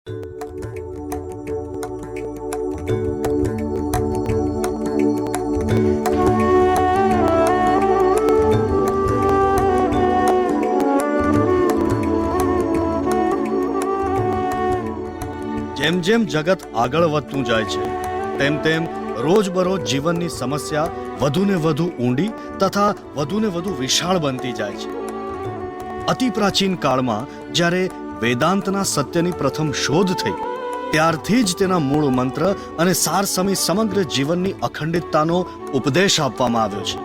જેમ જેમ જગત આગળ વધતું જાય છે તેમ તેમ રોજબરોજ જીવનની સમસ્યા વધુને વધુ ઊંડી તથા વધુને વધુ વિશાળ બનતી જાય છે. અતિ પ્રાચીન કાળમાં જ્યારે વેદાંતના સત્યની પ્રથમ શોધ થઈ ત્યારથી જ તેના મૂળ મંત્ર અને સારસમી સમગ્ર જીવનની અખંડિતતાનો ઉપદેશ આપવામાં આવ્યો છે.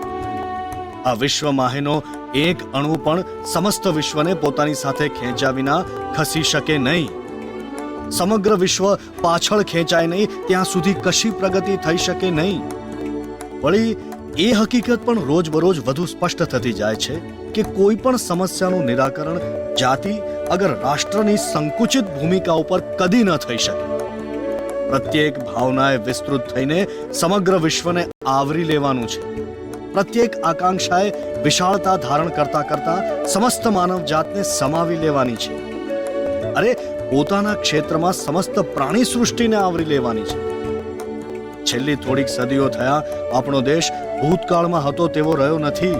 આ વિશ્વમાહેનો એક અણુ પણ સમસ્ત વિશ્વને પોતાની સાથે ખેંચ્યા વિના ખસી શકે નહીં. સમગ્ર વિશ્વ પાછળ ખેંચાય નહીં ત્યાં સુધી કશી પ્રગતિ થઈ શકે નહીં. વળી એ હકીકત પણ રોજબરોજ વધુ સ્પષ્ટ થતી જાય છે કે કોઈ પણ સમસ્યાનું નિરાકરણ જાતિ અગર રાષ્ટ્રની સંકુચિત ભૂમિકા ઉપર કદી ન થઈ શકે. પ્રત્યેક ભાવનાએ વિસ્તૃત થઈને સમગ્ર વિશ્વને આવરી લેવાનું છે. પ્રત્યેક આકાંક્ષાએ વિશાળતા ધારણ કરતા કરતા સમસ્ત માનવ જાતને સમાવી લેવાની છે. અરે પોતાના ક્ષેત્રમાં સમસ્ત પ્રાણી સૃષ્ટિને આવરી લેવાની છે. છેલ્લી થોડીક સદીઓ થયા આપણો દેશ ભૂતકાળમાં હતો તેવો રહ્યો નથી.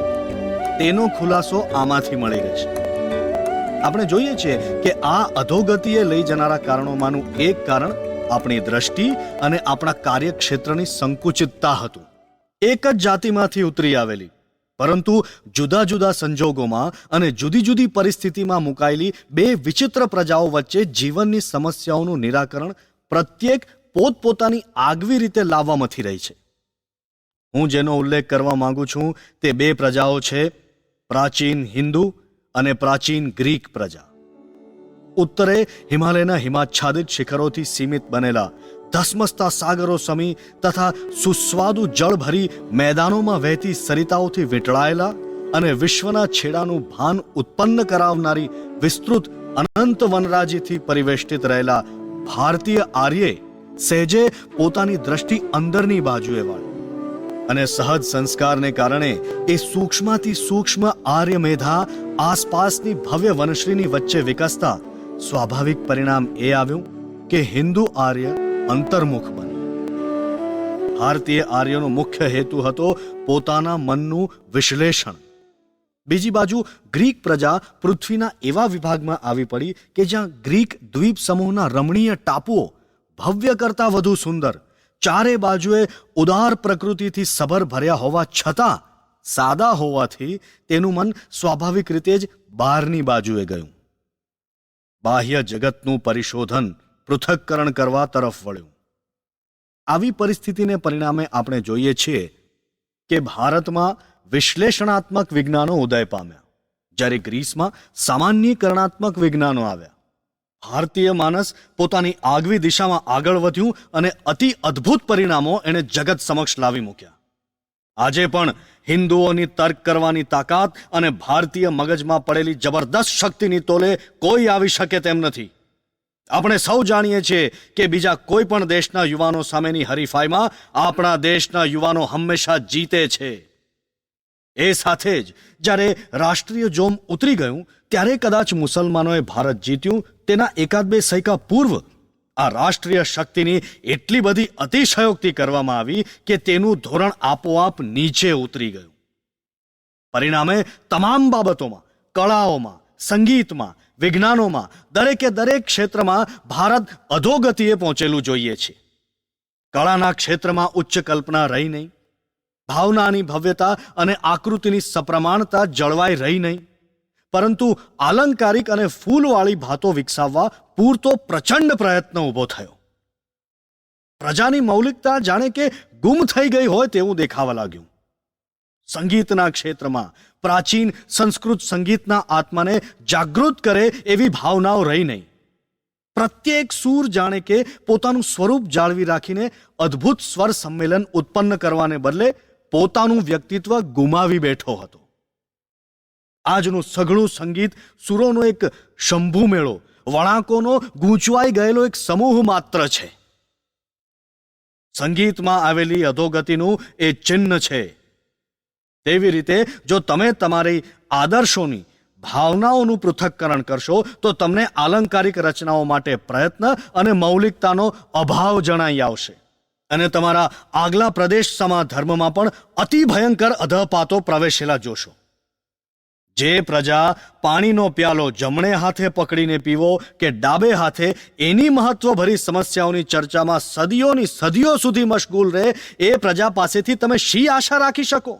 તેનો ખુલાસો આમાંથી મળી રહેશે. આપણે જોઈએ છીએ કે આ અધોગતિએ લઈ જનારા કારણોમાંનું એક કારણ આપણી દ્રષ્ટિ અને આપણા કાર્યક્ષેત્રની સંકુચિતતા હતું. એક જ જાતિમાંથી ઉતરી આવેલી પરંતુ જુદા જુદા સંજોગોમાં અને જુદી જુદી પરિસ્થિતિમાં મુકાયેલી બે વિચિત્ર પ્રજાઓ વચ્ચે જીવનની સમસ્યાઓનું નિરાકરણ પ્રત્યેક પોતપોતાની આગવી રીતે લાવવા મથી રહી છે. હું જેનો ઉલ્લેખ કરવા માંગુ છું તે બે પ્રજાઓ છે પ્રાચીન હિન્દુ અને પ્રાચીન ગ્રીક પ્રજા. ઉત્તરે હિમાલયના હિમાચ્છાદિત શિખરોથી સીમિત બનેલા ધસમસતા સાગરો સમી તથા સુસ્વાદુ જળ ભરી મેદાનોમાં વહેતી સરિતાઓથી વીંટળાયેલા અને વિશ્વના છેડાનું ભાન ઉત્પન્ન કરાવનારી વિસ્તૃત અનંત વનરાજીથી પરિવેષ્ટિત રહેલા ભારતીય આર્યે સહેજે પોતાની દ્રષ્ટિ અંદરની બાજુએ વાળી અને સહજ સંસ્કારને કારણે એ સૂક્ષ્મથી સૂક્ષ્મ આર્ય મેધા આસપાસની ભવ્ય વનશ્રીની વચ્ચે વિકસતા સ્વાભાવિક પરિણામ એ આવ્યું કે હિન્દુ આર્ય અંતર્મુખ બન્યું. ભારતીય આર્યનો મુખ્ય હેતુ હતો પોતાના મનનું વિશ્લેષણ. બીજી બાજુ ગ્રીક પ્રજા પૃથ્વીના એવા વિભાગમાં આવી પડી કે જ્યાં ગ્રીક દ્વીપ સમૂહના રમણીય ટાપુઓ ભવ્ય કરતા વધુ સુંદર, ચારે બાજુએ ઉદાર પ્રકૃતિથી સભર ભર્યા હોવા છતાં સાદા હોવાથી તેનું મન સ્વાભાવિક રીતે જ બહારની બાજુએ ગયું. બાહ્ય જગતનું પરિશોધન પૃથક્કરણ કરવા તરફ વળ્યું. આવી પરિસ્થિતિને પરિણામે આપણે જોઈએ છીએ કે ભારતમાં વિશ્લેષણાત્મક વિજ્ઞાનો ઉદય પામ્યા જ્યારે ગ્રીસમાં સામાન્યીકરણાત્મક વિજ્ઞાનો આવ્યા. ભારતીય માનસ પોતાની આગવી દિશામાં આગળ વધ્યું અને અતિ અદ્ભુત પરિણામો એણે જગત સમક્ષ લાવી મૂક્યા. આજે પણ હિન્દુઓની તર્ક કરવાની તાકાત અને ભારતીય મગજમાં પડેલી જબરદસ્ત શક્તિની તોલે કોઈ આવી શકે તેમ નથી. આપણે સૌ જાણીએ છીએ કે બીજા કોઈ પણ દેશના યુવાનો સામેની હરીફાઈમાં આપણા દેશના યુવાનો હંમેશા જીતે છે. એ સાથે જ જ્યારે રાષ્ટ્રીય જોમ ઉતરી ગયું ત્યારે કદાચ મુસલમાનોએ ભારત જીત્યું તેના એકાદ બે સૈકા પૂર્વ આ રાષ્ટ્રીય શક્તિની એટલી બધી અતિશયોક્તિ કરવામાં આવી કે તેનું ધોરણ આપોઆપ નીચે ઉતરી ગયું. પરિણામે તમામ બાબતોમાં, કળાઓમાં, સંગીતમાં, વિજ્ઞાનોમાં દરેકે દરેક ક્ષેત્રમાં ભારત અધોગતિએ પહોંચેલું જોઈએ છે. કળાના ક્ષેત્રમાં ઉચ્ચ કલ્પના રહી નહીં, ભાવનાની ભવ્યતા અને આકૃતિની સપ્રમાણતા જળવાઈ રહી નહીં, પરંતુ આલંકારિક અને ફૂલવાળી ભાતો વિકસાવવા પૂરતો પ્રચંડ પ્રયત્ન ઊભો થયો. પ્રજાની મૌલિકતા જાણે કે ગુમ થઈ ગઈ હોય તેવું દેખાવા લાગ્યું. સંગીતના ક્ષેત્રમાં પ્રાચીન સંસ્કૃત સંગીતના આત્માને જાગૃત કરે એવી ભાવનાઓ રહી નહીં. પ્રત્યેક સૂર જાણે કે પોતાનું સ્વરૂપ જાળવી રાખીને અદ્ભુત સ્વર સંમેલન ઉત્પન્ન કરવાને બદલે પોતાનું વ્યક્તિત્વ ગુમાવી બેઠો હતો. આજનું સઘળું સંગીત સુરોનો એક શંભુ મેળો, વળાંકોનો ગૂંચવાઈ ગયેલો એક સમૂહ માત્ર છે. સંગીતમાં આવેલી અધોગતિનું એ ચિહ્ન છે. તેવી રીતે જો તમે તમારી આદર્શોની, ભાવનાઓનું પૃથક્કરણ કરશો તો તમને આલંકારિક રચનાઓ માટે પ્રયત્ન અને મૌલિકતાનો અભાવ જણાઈ આવશે. અને તમારા આગલા પ્રદેશ સમા ધર્મમાં પણ અતિ ભયંકર અધપાતો પ્રવેશેલા જોશો. જે પ્રજા પાણીનો પ્યાલો જમણે હાથે પકડીને પીવો કે ડાબે હાથે, એની મહત્વભરી સમસ્યાઓની ચર્ચામાં સદીઓની સદીઓ સુધી મશગુલ રહે, એ પ્રજા પાસેથી તમે શી આશા રાખી શકો?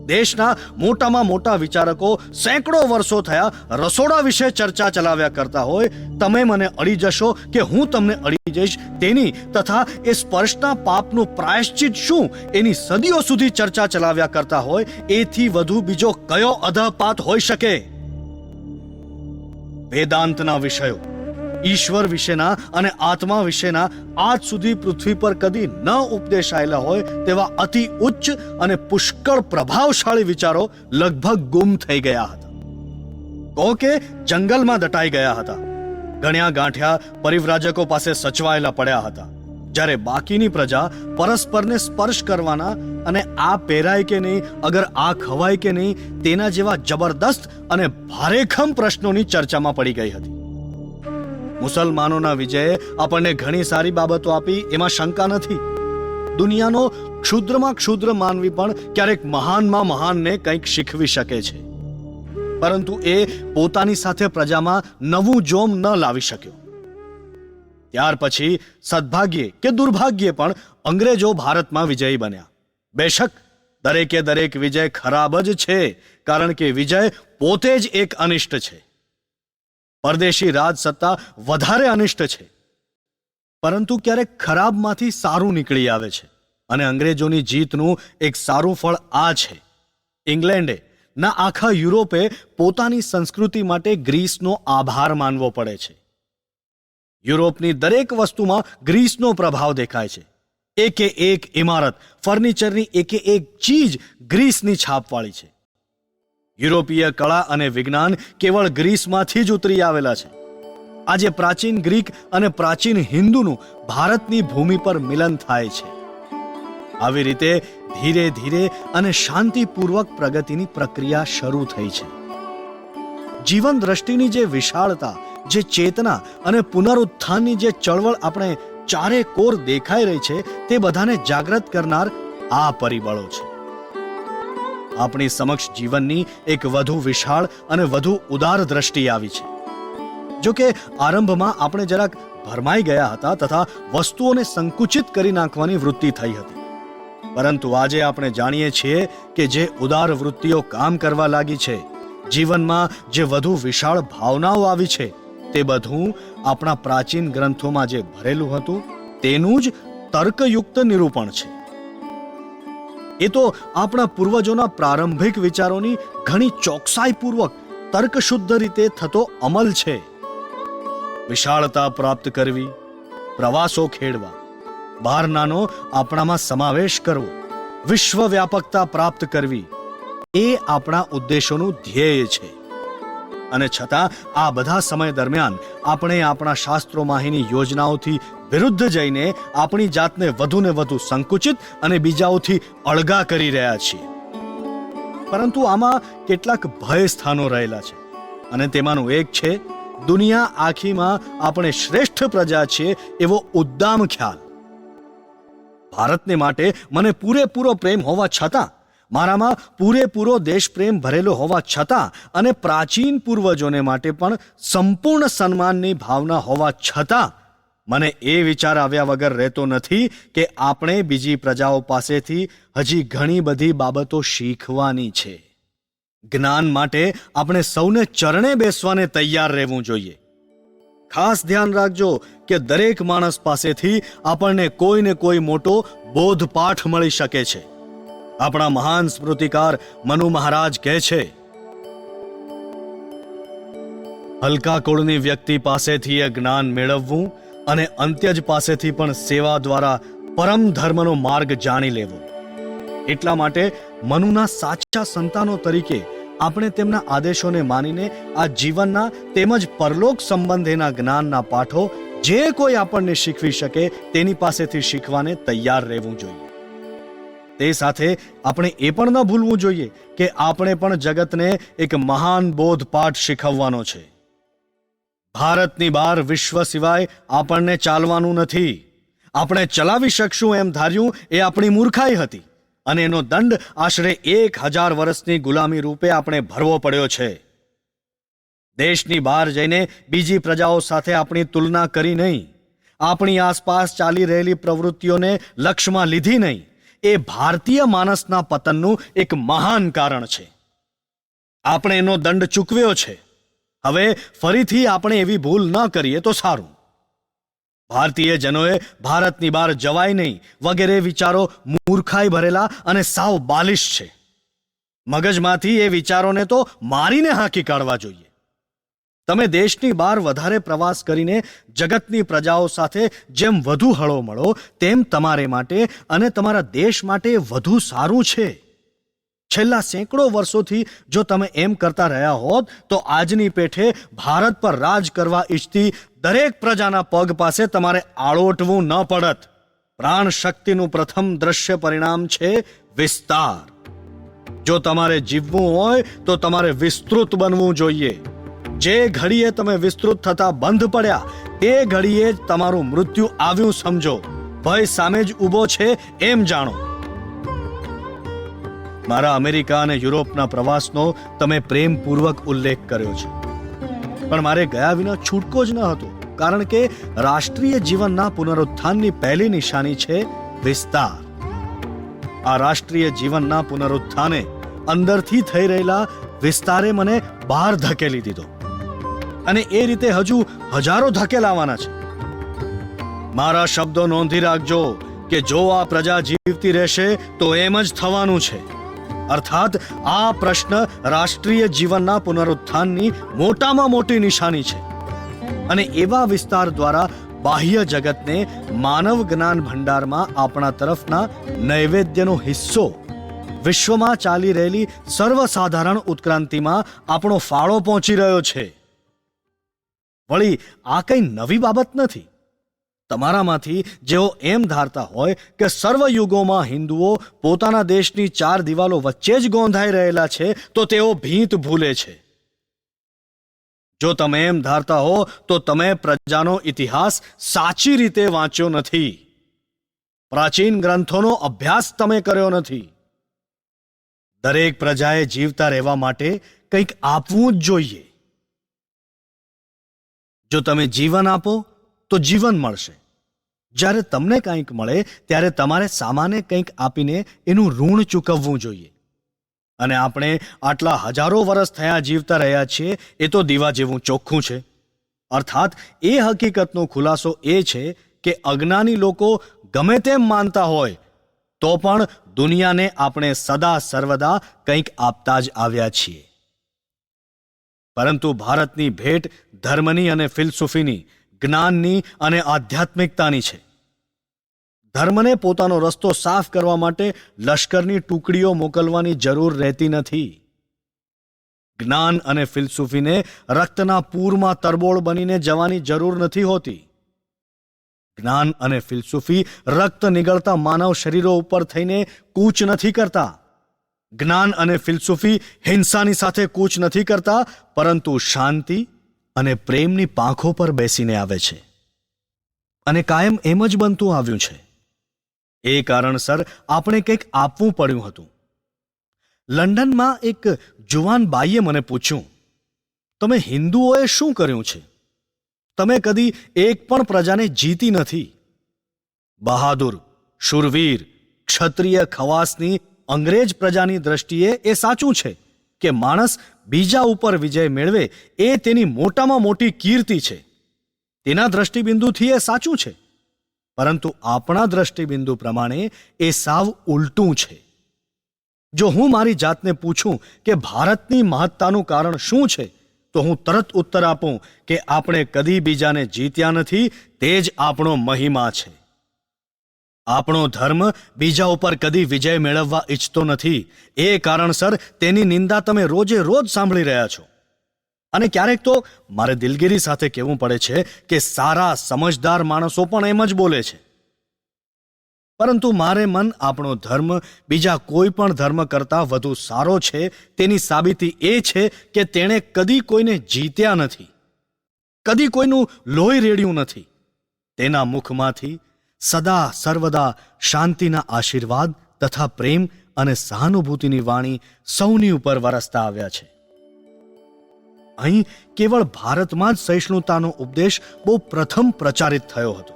દેશના મોટામાં મોટા વિચારકો સેંકડો વર્ષો થયા રસોડા વિશે ચર્ચા ચલાવ્યા કરતા હોય, તમે મને અડી જશો કે હું તમને અડી જઈશ, તેની તથા એ સ્પર્શના પાપનું પ્રાયશ્ચિત શું એની સદીઓ સુધી ચર્ચા ચલાવ્યા કરતા હોય, એથી વધુ બીજો કયો અધપાત હોઈ શકે? વેદાંતના વિષયો, ઈશ્વર વિશેના અને આત્મા વિશેના આજ સુધી પૃથ્વી પર કદી ન ઉપદેશાયેલા હોય તેવા અતિ ઉચ્ચ અને પુષ્કળ પ્રભાવશાળી વિચારો લગભગ ગુમ થઈ ગયા હતા. કહો કે જંગલમાં દટાઈ ગયા હતા. ગણ્યા ગાંઠ્યા પરિવ્રાજકો પાસે સચવાયેલા પડ્યા હતા, જ્યારે બાકીની પ્રજા પરસ્પરને સ્પર્શ કરવાના અને આ પહેરાય કે નહીં, અગર આ ખવાય કે નહીં, તેના જેવા જબરદસ્ત અને ભારેખમ પ્રશ્નોની ચર્ચામાં પડી ગઈ હતી. મુસલમાનોના વિજયે આપણને ઘણી સારી બાબતો આપી, એમાં શંકા નથી. દુનિયાનો ક્ષુદ્રમાં ક્ષુદ્ર માનવી પણ ક્યારેક મહાનમાં મહાનને કંઈક શીખવી શકે છે, પરંતુ એ પોતાની સાથે પ્રજામાં નવું જોમ ન લાવી શક્યો. ત્યાર પછી સદભાગ્યે કે દુર્ભાગ્યે પણ અંગ્રેજો ભારતમાં વિજયી બન્યા. બેશક દરેકે દરેક વિજય ખરાબ જ છે, કારણ કે વિજય પોતે જ એક અનિષ્ટ છે. પરદેશી રાજ સત્તા વધારે અનિષ્ટ છે, પરંતુ ક્યારેક ખરાબમાંથી સારું નીકળી આવે છે, અને અંગ્રેજોની જીતનું એક સારું ફળ આ છે. ઇંગ્લેન્ડે ના આખા યુરોપે પોતાની સંસ્કૃતિ માટે ગ્રીસનો આભાર માનવો પડે છે. યુરોપની દરેક વસ્તુમાં ગ્રીસનો પ્રભાવ દેખાય છે. એકે એક ઇમારત, ફર્નિચરની એકે એક ચીજ ગ્રીસની છાપવાળી છે. યુરોપીય કળા અને વિજ્ઞાન કેવળ ગ્રીસમાંથી જ ઉતરી આવેલા છે. આજે પ્રાચીન ગ્રીક અને પ્રાચીન હિન્દુનું ભારતની ભૂમિ પર મિલન થાય છે. આવી રીતે ધીરે ધીરે અને શાંતિપૂર્વક પ્રગતિની પ્રક્રિયા શરૂ થઈ છે. જીવન દ્રષ્ટિની જે વિશાળતા, જે ચેતના અને પુનરુત્થાનની જે ચળવળ આપણે ચારે કોર દેખાઈ રહી છે, તે બધાને જાગૃત કરનાર આ પરિબળો છે. આપણી સમક્ષ જીવનની એક વધુ વિશાળ અને વધુ ઉદાર દ્રષ્ટિ આવી છે. જો કે આરંભમાં આપણે જરાક ભરમાઈ ગયા હતા તથા વસ્તુઓને સંકુચિત કરી નાખવાની વૃત્તિ થઈ હતી, પરંતુ આજે આપણે જાણીએ છીએ કે જે ઉદાર વૃત્તિઓ કામ કરવા લાગી છે, જીવનમાં જે વધુ વિશાળ ભાવનાઓ આવી છે, તે બધું આપણા પ્રાચીન ગ્રંથોમાં જે ભરેલું હતું તેનું જ તર્કયુક્ત નિરૂપણ છે. એ તો આપણા પૂર્વજોના પ્રારંભિક વિચારોની ઘણી ચોકસાઈપૂર્વક તર્કશુદ્ધ રીતે થતો અમલ છે. વિશાળતા પ્રાપ્ત કરવી, પ્રવાસો ખેડવા, બહારનાનો આપણામાં સમાવેશ કરવો, વિશ્વવ્યાપકતા પ્રાપ્ત કરવી, એ આપણા ઉદ્દેશોનું ધ્યેય છે. અને છતાં આ બધા સમય દરમિયાન આપણે આપણા શાસ્ત્રોમાંની યોજનાઓથી વિરુદ્ધ જઈને આપણી જાતને વધુને વધુ સંકુચિત અને બીજાઓથી અળગા કરી રહ્યા છીએ. પરંતુ આમાં કેટલાક ભય સ્થાનો રહેલા છે, અને તેમાંનું એક છે દુનિયા આખીમાં આપણે શ્રેષ્ઠ પ્રજા છીએ એવો ઉદ્દામ ખ્યાલ. ભારતને માટે મને પૂરેપૂરો પ્રેમ હોવા છતાં, મારામાં પૂરેપૂરો દેશપ્રેમ ભરેલો હોવા છતાં, અને પ્રાચીન પૂર્વજોને માટે પણ સંપૂર્ણ સન્માનની ભાવના હોવા છતાં, મને એ વિચાર આવ્યા વગર રહેતો નથી કે આપણે બીજી પ્રજાઓ પાસેથી હજી ઘણી બધી બાબતો શીખવાની છે. જ્ઞાન માટે આપણે સૌને ચરણે બેસવાને તૈયાર રહેવું જોઈએ. ખાસ ધ્યાન રાખજો કે દરેક માણસ પાસેથી આપણને કોઈને કોઈ મોટો બોધપાઠ મળી શકે છે. આપણા મહાન સ્મૃતિકાર મનુ મહારાજ કહે છે, હલકા કુળની વ્યક્તિ પાસેથી એ જ્ઞાન મેળવવું અને અંત્યજ પાસેથી પણ સેવા દ્વારા પરમ ધર્મનો માર્ગ જાણી લેવો. એટલા માટે મનુના સાચા સંતાનો તરીકે આપણે તેમના આદેશોને માનીને આ જીવનના તેમજ પરલોક સંબંધેના જ્ઞાનના પાઠો જે કોઈ આપણને શીખવી શકે તેની પાસેથી શીખવાને તૈયાર રહેવું જોઈએ. તે સાથે આપણે એ પણ ન ભૂલવું જોઈએ કે આપણે પણ જગતને એક મહાન બોધપાઠ શીખવવાનો છે. ભારતની બહાર વિશ્વ સિવાય આપણને ચાલવાનું નથી. આપણે ચલાવી શકશું એમ ધાર્યું એ આપણી મૂર્ખાઈ હતી, અને એનો દંડ આશરે 1000 વર્ષની ગુલામી રૂપે આપણે ભરવો પડ્યો છે. દેશની બહાર જઈને બીજી પ્રજાઓ સાથે આપણી તુલના કરી નહીં, આપણી આસપાસ ચાલી રહેલી પ્રવૃત્તિઓને લક્ષ્યમાં લીધી નહીં, એ ભારતીય માનસના પતનનું એક મહાન કારણ છે. આપણે એનો દંડ ચૂકવ્યો છે. હવે ફરીથી આપણે એવી ભૂલ ન કરીએ તો સારું. ભારતીય જનોએ ભારતની બહાર જવાય નહીં વગેરે વિચારો મૂર્ખાઈ ભરેલા અને સાવ બાલિશ છે. મગજમાંથી એ વિચારોને તો મારીને હાંકી કાઢવા જોઈએ. તમે દેશની બહાર વધારે પ્રવાસ કરીને જગતની પ્રજાઓ સાથે જેમ વધુ હળો મળો તેમ તમારે માટે અને તમારા દેશ માટે વધુ સારું છે. છેલ્લા સેંકડો વર્ષોથી જો તમે એમ કરતા રહ્યા હોત તો આજની પેઠે ભારત પર રાજ કરવા ઈચ્છતી દરેક પ્રજાના પગ પાસે તમારે આળોટવું ન પડત. પ્રાણ શક્તિનું પ્રથમ દ્રશ્ય પરિણામ છે વિસ્તાર. જો તમારે જીવવું હોય તો તમારે વિસ્તૃત બનવું જોઈએ. જે ઘડીએ તમે વિસ્તૃત થતા બંધ પડ્યા તે ઘડીએ જ તમારું મૃત્યુ આવ્યું સમજો. ભય સામે જ ઊભો છે એમ જાણો. મારા અમેરિકા અને યુરોપના પ્રવાસનો તમે પ્રેમપૂર્વક ઉલ્લેખ કર્યો છે, પણ મારે ગયા વિના છૂટકો જ ન હતો, કારણ કે રાષ્ટ્રીય જીવનના પુનરુત્થાનની પહેલી નિશાની છે વિસ્તાર. આ રાષ્ટ્રીય જીવનના પુનરુત્થાને અંદરથી થઈ રહેલા વિસ્તારે મને બહાર ધકેલી દીધો, અને એ રીતે હજુ હજારો ધકેલાવાના છે. મારા શબ્દો નોંધી રાખજો કે જો આ પ્રજા જીવતી રહેશે તો એમ જ થવાનું છે. અર્થાત આ પ્રશ્ન રાષ્ટ્રીય જીવનના પુનરુત્થાનની મોટામાં મોટી નિશાની છે, અને એવા વિસ્તાર દ્વારા બાહ્ય જગતને માનવ જ્ઞાન ભંડારમાં આપણા તરફના નૈવેદ્યનો હિસ્સો, વિશ્વમાં ચાલી રહેલી સર્વસાધારણ ઉત્ક્રાંતિમાં આપણો ફાળો પહોંચી રહ્યો છે. વળી આ કંઈ નવી બાબત નથી. તમારામાંથી જેઓ એમ ધારતા હોય કે સર્વ યુગોમાં હિન્દુઓ પોતાના દેશની 4 દિવાલો વચ્ચે જ ગોંધાઈ રહેલા છે, તો તેઓ ભીંત ભૂલે છે. જો તમે એમ ધારતા હો તો તમે પ્રજાનો ઇતિહાસ સાચી રીતે વાંચ્યો નથી. પ્રાચીન ગ્રંથોનો અભ્યાસ તમે કર્યો નથી. દરેક પ્રજાએ જીવતા રહેવા માટે કંઈક આપવું જ જોઈએ. જો તમે જીવન આપો તો જીવન મળશે. જ્યારે તમને કંઈક મળે ત્યારે તમારે સામાને કંઈક આપીને એનું ઋણ ચૂકવવું જોઈએ. અને આપણે આટલા હજારો વર્ષ થયા જીવતા રહ્યા છીએ એ તો દીવા જેવું ચોખ્ખું છે. અર્થાત એ હકીકતનો ખુલાસો એ છે કે અજ્ઞાની લોકો ગમે તેમ માનતા હોય તો પણ દુનિયાને આપણે સદા સર્વદા કંઈક આપતા જ આવ્યા છીએ. પરંતુ ભારતની ભેટ ધર્મની અને ફિલસૂફીની, જ્ઞાનની અને આધ્યાત્મિકતાની છે. ધર્મને પોતાનો રસ્તો સાફ કરવા માટે લશ્કરની ટુકડીઓ મોકલવાની જરૂર રહેતી નથી. જ્ઞાન અને ફિલસૂફીને રક્તના પૂરમાં તરબોળ બનીને જવાની જરૂર નથી હોતી. જ્ઞાન અને ફિલસૂફી રક્ત નીકળતા માનવ શરીરો ઉપર થઈને કૂચ નથી કરતા. જ્ઞાન અને ફિલસૂફી હિંસાની સાથે કૂચ નથી કરતા, પરંતુ શાંતિ અને પ્રેમની પાંખો પર બેસીને આવે છે. અને કાયમ એમ જ બનતું આવ્યું છે. એ કારણસર આપણે કંઈક આપવું પડ્યું હતું. લંડનમાં એક જુવાન બાઈએ મને પૂછ્યું, તમે હિન્દુઓએ શું કર્યું છે? તમે કદી એક પણ પ્રજાને જીતી નથી. બહાદુર, શૂરવીર, ક્ષત્રિય ખવાસની અંગ્રેજ પ્રજાની દ્રષ્ટિએ એ સાચું છે કે માણસ બીજા ઉપર વિજય મેળવે એ તેની મોટામાં મોટી કીર્તિ છે. તેના દ્રષ્ટિબિંદુથી એ સાચું છે, પરંતુ આપણા દ્રષ્ટિબિંદુ પ્રમાણે એ સાવ ઉલટું છે. જો હું મારી જાતને પૂછું કે ભારતની મહત્તાનું કારણ શું છે, તો હું તરત ઉત્તર આપું કે આપણે કદી બીજાને જીત્યા નથી, તે જ આપણો મહિમા છે. આપણો ધર્મ બીજા ઉપર કદી વિજય મેળવવા ઈચ્છતો નથી. એ કારણસર તેની નિંદા તમે રોજે રોજ સાંભળી રહ્યા છો. અને ક્યારેક તો મારે દિલગીરી સાથે કહેવું પડે છે કે સારા સમજદાર માણસો પણ એમ જ બોલે છે. પરંતુ મારે મન આપણો ધર્મ બીજા કોઈ પણ ધર્મ કરતાં વધુ સારો છે તેની સાબિતી એ છે કે તેણે કદી કોઈને જીત્યા નથી, કદી કોઈનું લોહી રેડ્યું નથી. તેના મુખમાંથી સદા સર્વદા શાંતિના આશીર્વાદ તથા પ્રેમ અને સહાનુભૂતિની વાણી સૌની ઉપર વરસતા આવ્યા છે. અહીં કેવળ ભારતમાં જ સહિષ્ણુતાનો ઉપદેશ બહુ પ્રથમ પ્રચારિત થયો હતો,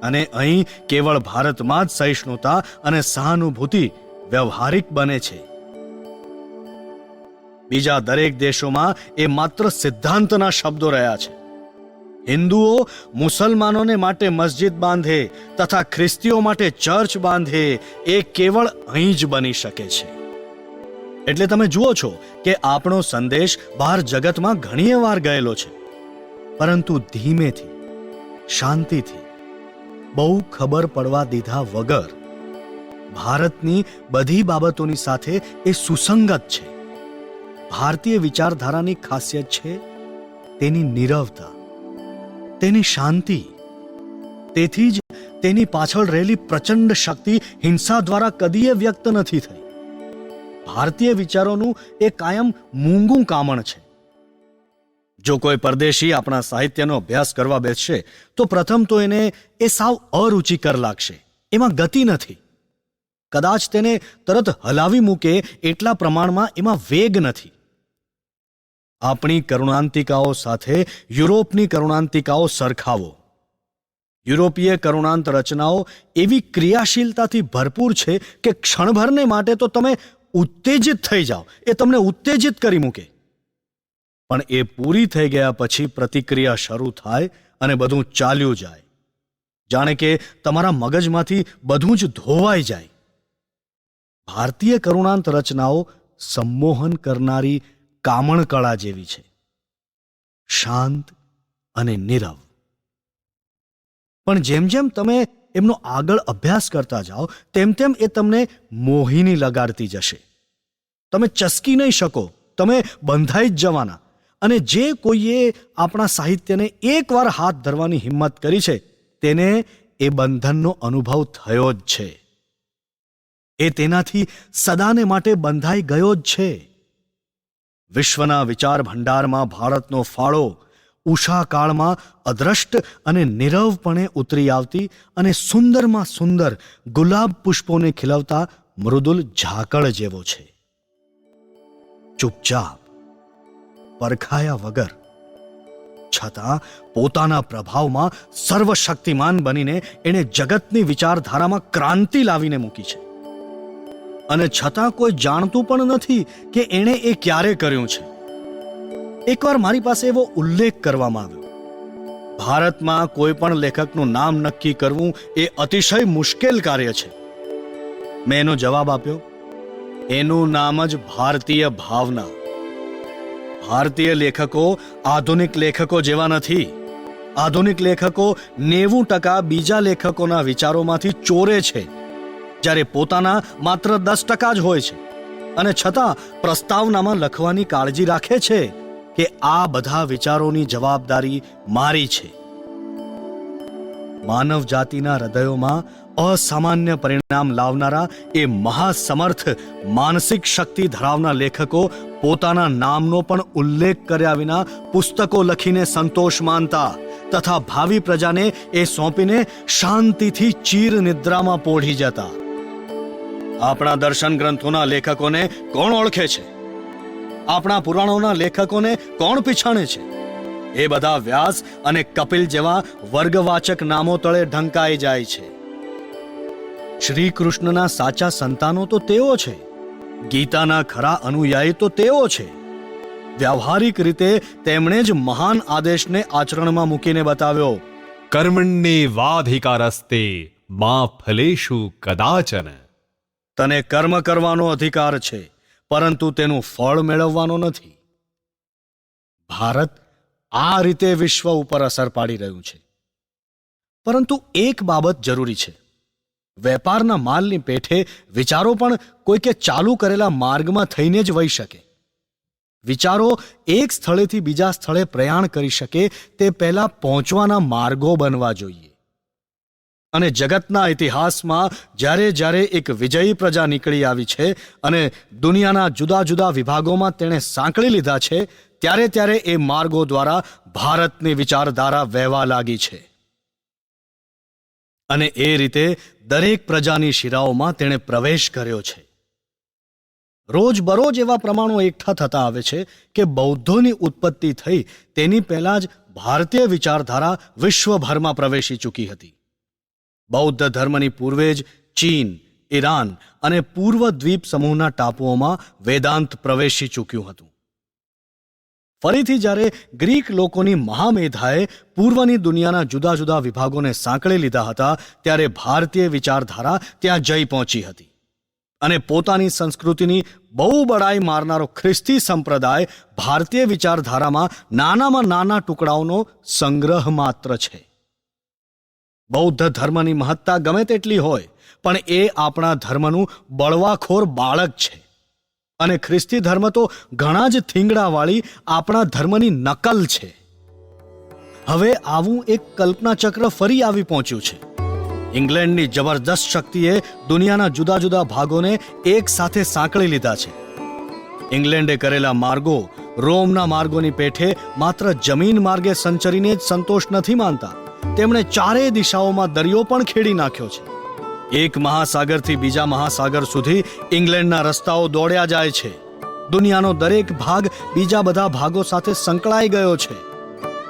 અને અહીં કેવળ ભારતમાં જ સહિષ્ણુતા અને સહાનુભૂતિ વ્યવહારિક બને છે. બીજા દરેક દેશોમાં એ માત્ર સિદ્ધાંતના શબ્દો રહ્યા છે. હિન્દુઓ મુસલમાનોને માટે મસ્જિદ બાંધે તથા ખ્રિસ્તીઓ માટે ચર્ચ બાંધે એ કેવળ અહીં જ બની શકે છે. એટલે તમે જુઓ છો કે આપણો સંદેશ બહાર જગતમાં ઘણી વાર ગયેલો છે, પરંતુ ધીમેથી, શાંતિથી, બહુ ખબર પડવા દીધા વગર ભારતની બધી બાબતોની સાથે એ સુસંગત છે. ભારતીય વિચારધારાની ખાસિયત છે તેની નીરવતા, તેની શાંતિ. તેથી જ તેની પાછળ રહેલી પ્રચંડ શક્તિ હિંસા દ્વારા કદીય વ્યક્ત નથી થઈ. ભારતીય વિચારોનું એ કાયમ મૂંગું કામણ છે. જો કોઈ પરદેશી આપણા સાહિત્યનો અભ્યાસ કરવા બેસશે તો પ્રથમ તો એને એ સાવ અરુચિકર લાગશે. એમાં ગતિ નથી. કદાચ તેને તરત હલાવી મૂકે એટલા પ્રમાણમાં એમાં વેગ નથી. આપણી કરુણાંતિકાઓ સાથે યુરોપની કરુણાંતિકાઓ સરખાવો. યુરોપીય કરુણાંત રચનાઓ એવી ક્રિયાશીલતાથી ભરપૂર છે કે ક્ષણભરને માટે તો તમે ઉત્તેજિત થઈ જાઓ, એ તમને ઉત્તેજિત કરી મૂકે. પણ એ પૂરી થઈ ગયા પછી પ્રતિક્રિયા શરૂ થાય અને બધું ચાલ્યું જાય, જાણે કે તમારા મગજમાંથી બધું જ ધોવાઈ જાય. ભારતીય કરુણાંત રચનાઓ સંમોહન કરનારી કામણ કળા જેવી છે, શાંત અને નીરવ. પણ જેમ જેમ તમે એમનો આગળ અભ્યાસ કરતા જાઓ તેમ તેમ એ તમને મોહિની લગાડતી જશે. તમે ચસકી નહીં શકો, તમે બંધાઈ જ જવાના. અને જે કોઈએ આપણા સાહિત્યને એકવાર હાથ ધરવાની હિંમત કરી છે તેને એ બંધનનો અનુભવ થયો જ છે. એ તેનાથી સદાને માટે બંધાઈ ગયો જ છે. વિશ્વના વિચાર ભંડારમાં ભારતનો ફાળો ઉષા કાળમાં અદ્રષ્ટ અને નીરવપણે ઉતરી આવતી અને સુંદરમાં સુંદર ગુલાબ પુષ્પોને ખીલવતા મૃદુલ ઝાકળ જેવો છે. ચૂપચાપ, પરખાયા વગર, છતાં પોતાના પ્રભાવમાં સર્વશક્તિમાન બનીને એણે જગતની વિચારધારામાં ક્રાંતિ લાવીને મૂકી છે. અને છતાં કોઈ જાણતું પણ નથી કે એણે એ ક્યારે કર્યું છે. એકવાર મારી પાસે એવો ઉલ્લેખ કરવામાં આવ્યો. ભારતમાં કોઈ પણ લેખકનું નામ નક્કી કરવું એ અતિશય મુશ્કેલ કાર્ય છે. મેં એનો જવાબ આપ્યો, એનું નામ જ ભારતીય ભાવના. ભારતીય લેખકો આધુનિક લેખકો જેવા નથી. આધુનિક લેખકો 90% બીજા લેખકોના વિચારોમાંથી ચોરે છે, જ્યારે પોતાના માત્ર 10% જ હોય છે. અને છતાં પ્રસ્તાવનામાં લખવાની કાળજી રાખે છે કે આ બધા વિચારોની જવાબદારી મારી છે. માનવ જાતિના હૃદયોમાં અસામાન્ય પરિણામ લાવનારા એ મહાસમર્થ માનસિક શક્તિ ધરાવનાર લેખકો પોતાના નામનો પણ ઉલ્લેખ કર્યા વિના પુસ્તકો લખીને સંતોષ માનતા તથા ભાવિ પ્રજાને એ સોંપીને શાંતિથી ચીર નિદ્રામાં પોઢી જતા. આપણા દર્શન ગ્રંથોના લેખકોને કોણ ઓળખે છે? આપણા પુરાણોના લેખકોને કોણ પીછાણે છે? એ બધા વ્યાસ અને કપિલ જેવા વર્ગવાચક નામો તળે ઢંકાઈ જાય છે. શ્રી કૃષ્ણના સાચા સંતાનો તો તેઓ છે. ગીતાના ખરા અનુયાયી તો તેઓ છે. વ્યવહારિક રીતે તેમણે જ મહાન આદેશને આચરણમાં મૂકીને બતાવ્યો, કર્મણ્યેવાધિકારસ્તે મા ફલેષુ કદાચન. તને કર્મ કરવાનો અધિકાર છે, પરંતુ તેનું ફળ મેળવવાનો નથી. ભારત આ રીતે વિશ્વ ઉપર અસર પાડી રહ્યું છે. પરંતુ એક બાબત જરૂરી છે. વેપારના માલની પેઠે વિચારો પણ કોઈકે ચાલુ કરેલા માર્ગમાં થઈને જ વહી શકે. વિચારો એક સ્થળેથી બીજા સ્થળે પ્રયાણ કરી શકે તે પહેલા પહોંચવાના માર્ગો બનવા જોઈએ. અને જગતના ઇતિહાસમાં જ્યારે જ્યારે એક વિજયી પ્રજા નીકળી આવી છે અને દુનિયાના જુદા જુદા વિભાગોમાં તેણે સાંકળી લીધા છે, ત્યારે ત્યારે એ માર્ગો દ્વારા ભારતની વિચારધારા વહેવા લાગી છે. અને એ રીતે દરેક પ્રજાની શિરાઓમાં તેણે પ્રવેશ કર્યો છે. રોજબરોજ એવા પ્રમાણો એકઠા થતા આવે છે કે બૌદ્ધોની ઉત્પત્તિ થઈ તેની પહેલા જ ભારતીય વિચારધારા વિશ્વભરમાં પ્રવેશી ચૂકી હતી. બૌદ્ધ ધર્મની પૂર્વે જ ચીન, ઈરાન અને પૂર્વ દ્વીપ સમૂહના ટાપુઓમાં વેદાંત પ્રવેશી ચૂક્યું હતું. ફરીથી જ્યારે ગ્રીક લોકોની મહામેધાએ પૂર્વની દુનિયાના જુદા જુદા વિભાગોને સાંકળી લીધા હતા, ત્યારે ભારતીય વિચારધારા ત્યાં જઈ પહોંચી હતી. અને પોતાની સંસ્કૃતિની બહુ બડાઈ મારનારો ખ્રિસ્તી સંપ્રદાય ભારતીય વિચારધારામાં નાનામાં નાના ટુકડાઓનો સંગ્રહ માત્ર છે. બૌદ્ધ ધર્મની મહત્તા ગમે તેટલી હોય, પણ એ આપણા ધર્મનું બળવાખોર બાળક છે. અને ખ્રિસ્તી ધર્મ તો ઘણા જ થીંગડાવાળી આપણા ધર્મની નકલ છે. હવે આવું એક કલ્પનાચક્ર ફરી આવી પહોંચ્યું છે. ઇંગ્લેન્ડની જબરદસ્ત શક્તિએ દુનિયાના જુદા જુદા ભાગોને એક સાથે સાંકળી લીધા છે. ઇંગ્લેન્ડે કરેલા માર્ગો રોમના માર્ગોની પેઠે માત્ર જમીન માર્ગે સંચરીને જ સંતોષ નથી માનતા. તેમણે ચારેય દિશાઓમાં દરિયો પણ ખેડી નાખ્યો છે. એક મહાસાગરથી બીજા મહાસાગર સુધી ઇંગ્લેન્ડના રસ્તાઓ દોડ્યા જાય છે. દુનિયાનો દરેક ભાગ બીજા બધા ભાગો સાથે સંકળાઈ ગયો છે.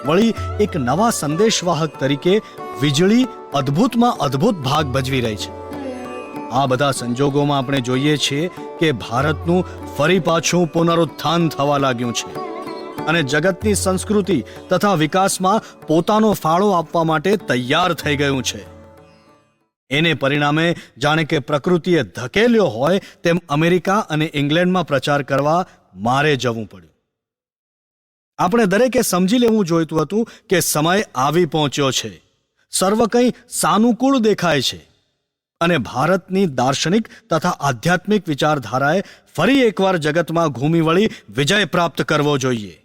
વળી એક નવા સંદેશવાહક તરીકે વીજળી અદ્ભુતમાં અદ્ભુત ભાગ ભજવી રહી છે. આ બધા સંજોગોમાં આપણે જોઈએ છીએ કે ભારતનું ફરી પાછું પુનરુત્થાન થવા લાગ્યું છે અને જગતની સંસ્કૃતિ તથા વિકાસમાં પોતાનો ફાળો આપવા માટે તૈયાર થઈ ગયું છે. એને પરિણામે જાણે કે પ્રકૃતિએ ધકેલ્યો હોય તેમ અમેરિકા અને ઇંગ્લેન્ડમાં પ્રચાર કરવા મારે જવું પડ્યું. આપણે દરેકે સમજી લેવું જોઈતું હતું કે સમય આવી પહોંચ્યો છે. સર્વ કંઈ સાનુકૂળ દેખાય છે અને ભારતની દાર્શનિક તથા આધ્યાત્મિક વિચારધારાએ ફરી એકવાર જગતમાં ઘૂમી વળી વિજય પ્રાપ્ત કરવો જોઈએ.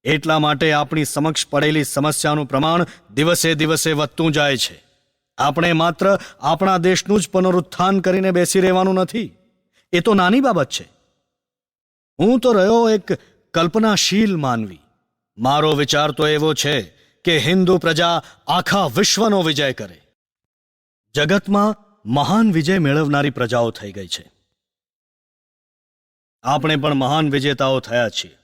એટલા માટે આપણી સમક્ષ પડેલી સમસ્યાનું પ્રમાણ દિવસે દિવસે વધતું જાય છે. આપણે માત્ર આપણા દેશનું જ પુનરુત્થાન કરીને બેસી રહેવાનું નથી. એ તો નાની બાબત છે. હું તો રહ્યો એક કલ્પનાશીલ માનવી. મારો વિચાર તો એવો છે કે હિન્દુ પ્રજા આખા વિશ્વનો વિજય કરે. જગતમાં મહાન વિજય મેળવનારી પ્રજાઓ થઈ ગઈ છે. આપણે પણ મહાન વિજેતાઓ થયા છીએ.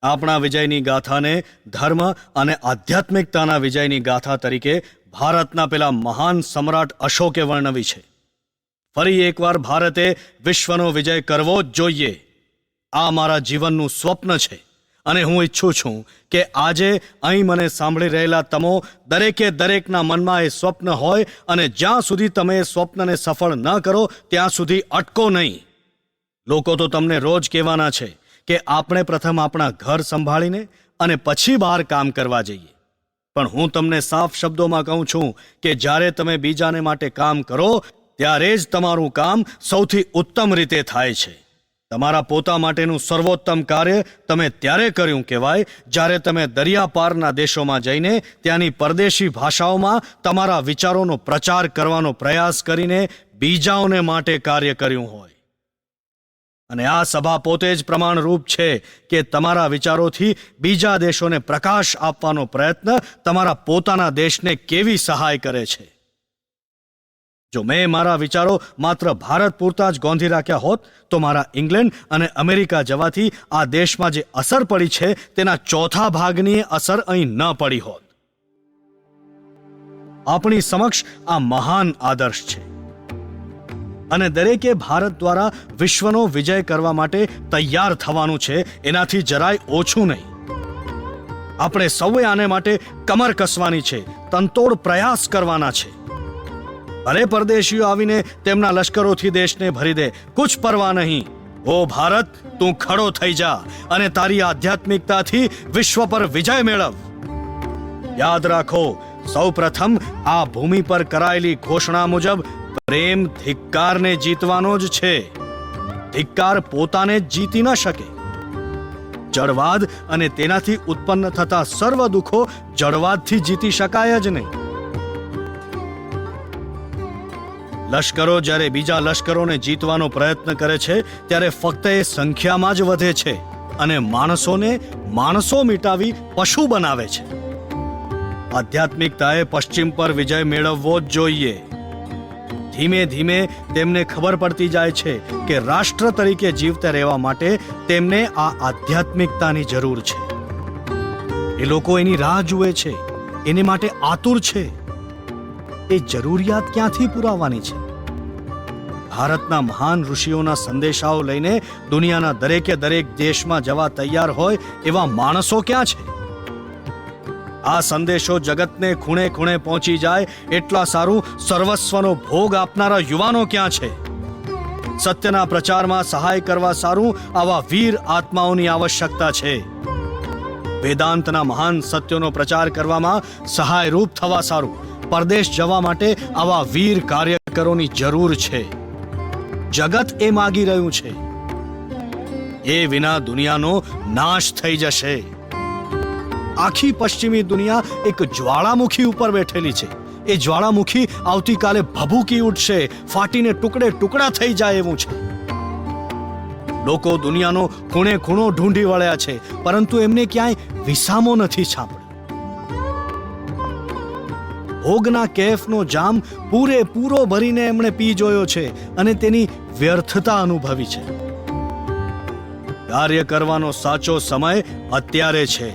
આપણા વિજયની ગાથાને ધર્મ અને આધ્યાત્મિકતાના વિજયની ગાથા તરીકે ભારતના પેલા મહાન સમ્રાટ અશોકે વર્ણવી છે. ફરી એકવાર ભારતે વિશ્વનો વિજય કરવો જ જોઈએ. આ મારા જીવનનું સ્વપ્ન છે અને હું ઈચ્છું છું કે આજે અહીં મને સાંભળી રહેલા તમો દરેકે દરેકના મનમાં એ સ્વપ્ન હોય અને જ્યાં સુધી તમે એ સ્વપ્નને સફળ ન કરો ત્યાં સુધી અટકો નહીં. લોકો તો તમને રોજ કહેવાના છે કે આપણે પ્રથમ આપણા ઘર સંભાળીને અને પછી બહાર કામ કરવા જઈએ. પણ હું તમને સાફ શબ્દોમાં કહું છું કે જ્યારે તમે બીજાને માટે કામ કરો ત્યારે જ તમારું કામ સૌથી ઉત્તમ રીતે થાય છે. તમારા પોતા માટેનું સર્વોત્તમ કાર્ય તમે ત્યારે કર્યું કહેવાય જ્યારે તમે દરિયા પારના દેશોમાં જઈને ત્યાંની પરદેશી ભાષાઓમાં તમારા વિચારોનો પ્રચાર કરવાનો પ્રયાસ કરીને બીજાઓને માટે કાર્ય કર્યું હોય. અને આ સભા પોતે જ પ્રમાણરૂપ છે કે તમારા વિચારોથી બીજા દેશોને પ્રકાશ આપવાનો પ્રયત્ન તમારા પોતાના દેશને કેવી સહાય કરે છે. જો મેં મારા વિચારો માત્ર ભારત પૂરતા જ ગોંધી રાખ્યા હોત તો મારા ઇંગ્લેન્ડ અને અમેરિકા જવાથી આ દેશમાં જે અસર પડી છે તેના ચોથા ભાગની અસર અહીં ન પડી હોત. આપણી સમક્ષ આ મહાન આદર્શ છે અને દરેકે ભારત દ્વારા વિશ્વનો વિજય કરવા માટે તૈયાર થવાનું છે. એનાથી જરાય ઓછું નહીં. આપણે સૌએ આને માટે કમર કસવાની છે, તનતોડ પ્રયાસ કરવાના છે. ભલે પરદેશીઓ આવીને તેમના લશ્કરોથી દેશને ભરી દે, કુછ પરવા નહીં. ઓ ભારત, તું ખડો થઈ જા અને તારી આધ્યાત્મિકતાથી વિશ્વ પર વિજય મેળવ. યાદ રાખો, સૌ પ્રથમ આ ભૂમિ પર કરાયેલી ઘોષણા મુજબ પ્રેમ ધિક્કારને જીતવાનો જ છે. ધિક્કાર પોતાને જ જીતી ન શકે. જડવાદ અને તેનાથી ઉત્પન્ન થતા સર્વ દુઃખો જડવાદથી જીતી શકાય જ નહીં. લશ્કરો જ્યારે બીજા લશ્કરોને જીતવાનો પ્રયત્ન કરે છે ત્યારે ફક્ત એ સંખ્યામાં જ વધે છે અને માણસોને માણસો મિટાવી પશુ બનાવે છે. આધ્યાત્મિકતાએ પશ્ચિમ પર વિજય મેળવવો જ જોઈએ. ધીમે ધીમે તેમને ખબર પડતી જાય છે કે રાષ્ટ્ર તરીકે જીવતા રહેવા માટે તેમને આ આધ્યાત્મિકતાની જરૂર છે. એ લોકો એની રાહ જુએ છે, એને માટે આતુર છે. એ જરૂરિયાત ક્યાંથી પુરાવાની છે? ભારતના મહાન ઋષિઓના સંદેશાઓ લઈને દુનિયાના દરેકે દરેક દેશમાં જવા તૈયાર હોય એવા માણસો ક્યાં છે? આ સંદેશો જગતને ખૂણે ખૂણે પહોંચી જાય એટલા સારું સર્વસ્વનો ભોગ આપનારા યુવાનો ક્યાં છે? સત્યના પ્રચારમાં સહાય કરવા સારું આવા વીર આત્માઓની આવશ્યકતા છે. વેદાંતના મહાન સત્યોનો પ્રચાર કરવામાં સહાયરૂપ થવા સારું પરદેશ જવા માટે આવા વીર કાર્યકરોની જરૂર છે. જગત એ માગી રહ્યું છે. એ વિના દુનિયાનો નાશ થઈ જશે. આખી પશ્ચિમી દુનિયા એક જ્વાળામુખી ઉપર બેઠેલી છે. એ જ્વાળામુખી આવતીકાલે ભભૂકી ઉઠશે, ફાટીને ટુકડે ટુકડા થઈ જાય એવું છે. લોકો દુનિયાનો ખૂણે ખૂણો ઢૂંઢી વળ્યા છે, પરંતુ એમને ક્યાંય વિસામો નથી સાંપડ્યો. ભોગના કેફનો જામ પૂરેપૂરો ભરીને એમણે પી જોયો છે અને તેની વ્યર્થતા અનુભવી છે. કાર્ય કરવાનો સાચો સમય અત્યારે છે.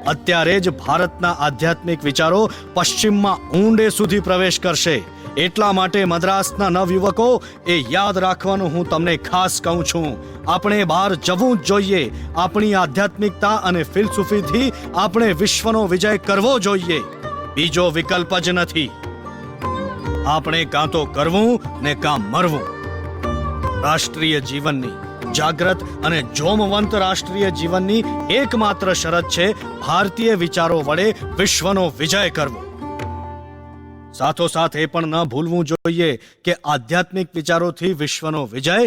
અત્યારે જ ભારતના આધ્યાત્મિક વિચારો પશ્ચિમમાં ઊંડે સુધી પ્રવેશ કરશે. એટલા માટે મદ્રાસના નવયુવકો એ યાદ રાખવાનું હું તમને ખાસ કહું છું. આપણે બહાર જવું જ જોઈએ. આપણી આધ્યાત્મિકતા અને ફિલસૂફીથી આપણે વિશ્વનો વિજય કરવો જોઈએ. બીજો વિકલ્પ જ નથી. આપણે કાં તો કરવું ને કાં મરવું. રાષ્ટ્રીય જીવનની જાગ્રત અને જોમવંત રાષ્ટ્રીય જીવનની એકમાત્ર શરત છે ભારતીય વિચારો વડે વિશ્વનો વિજય કરવો. સાથોસાથ એ પણ ન ભૂલવું જોઈએ કે આધ્યાત્મિક વિચારોથી વિશ્વનો વિજય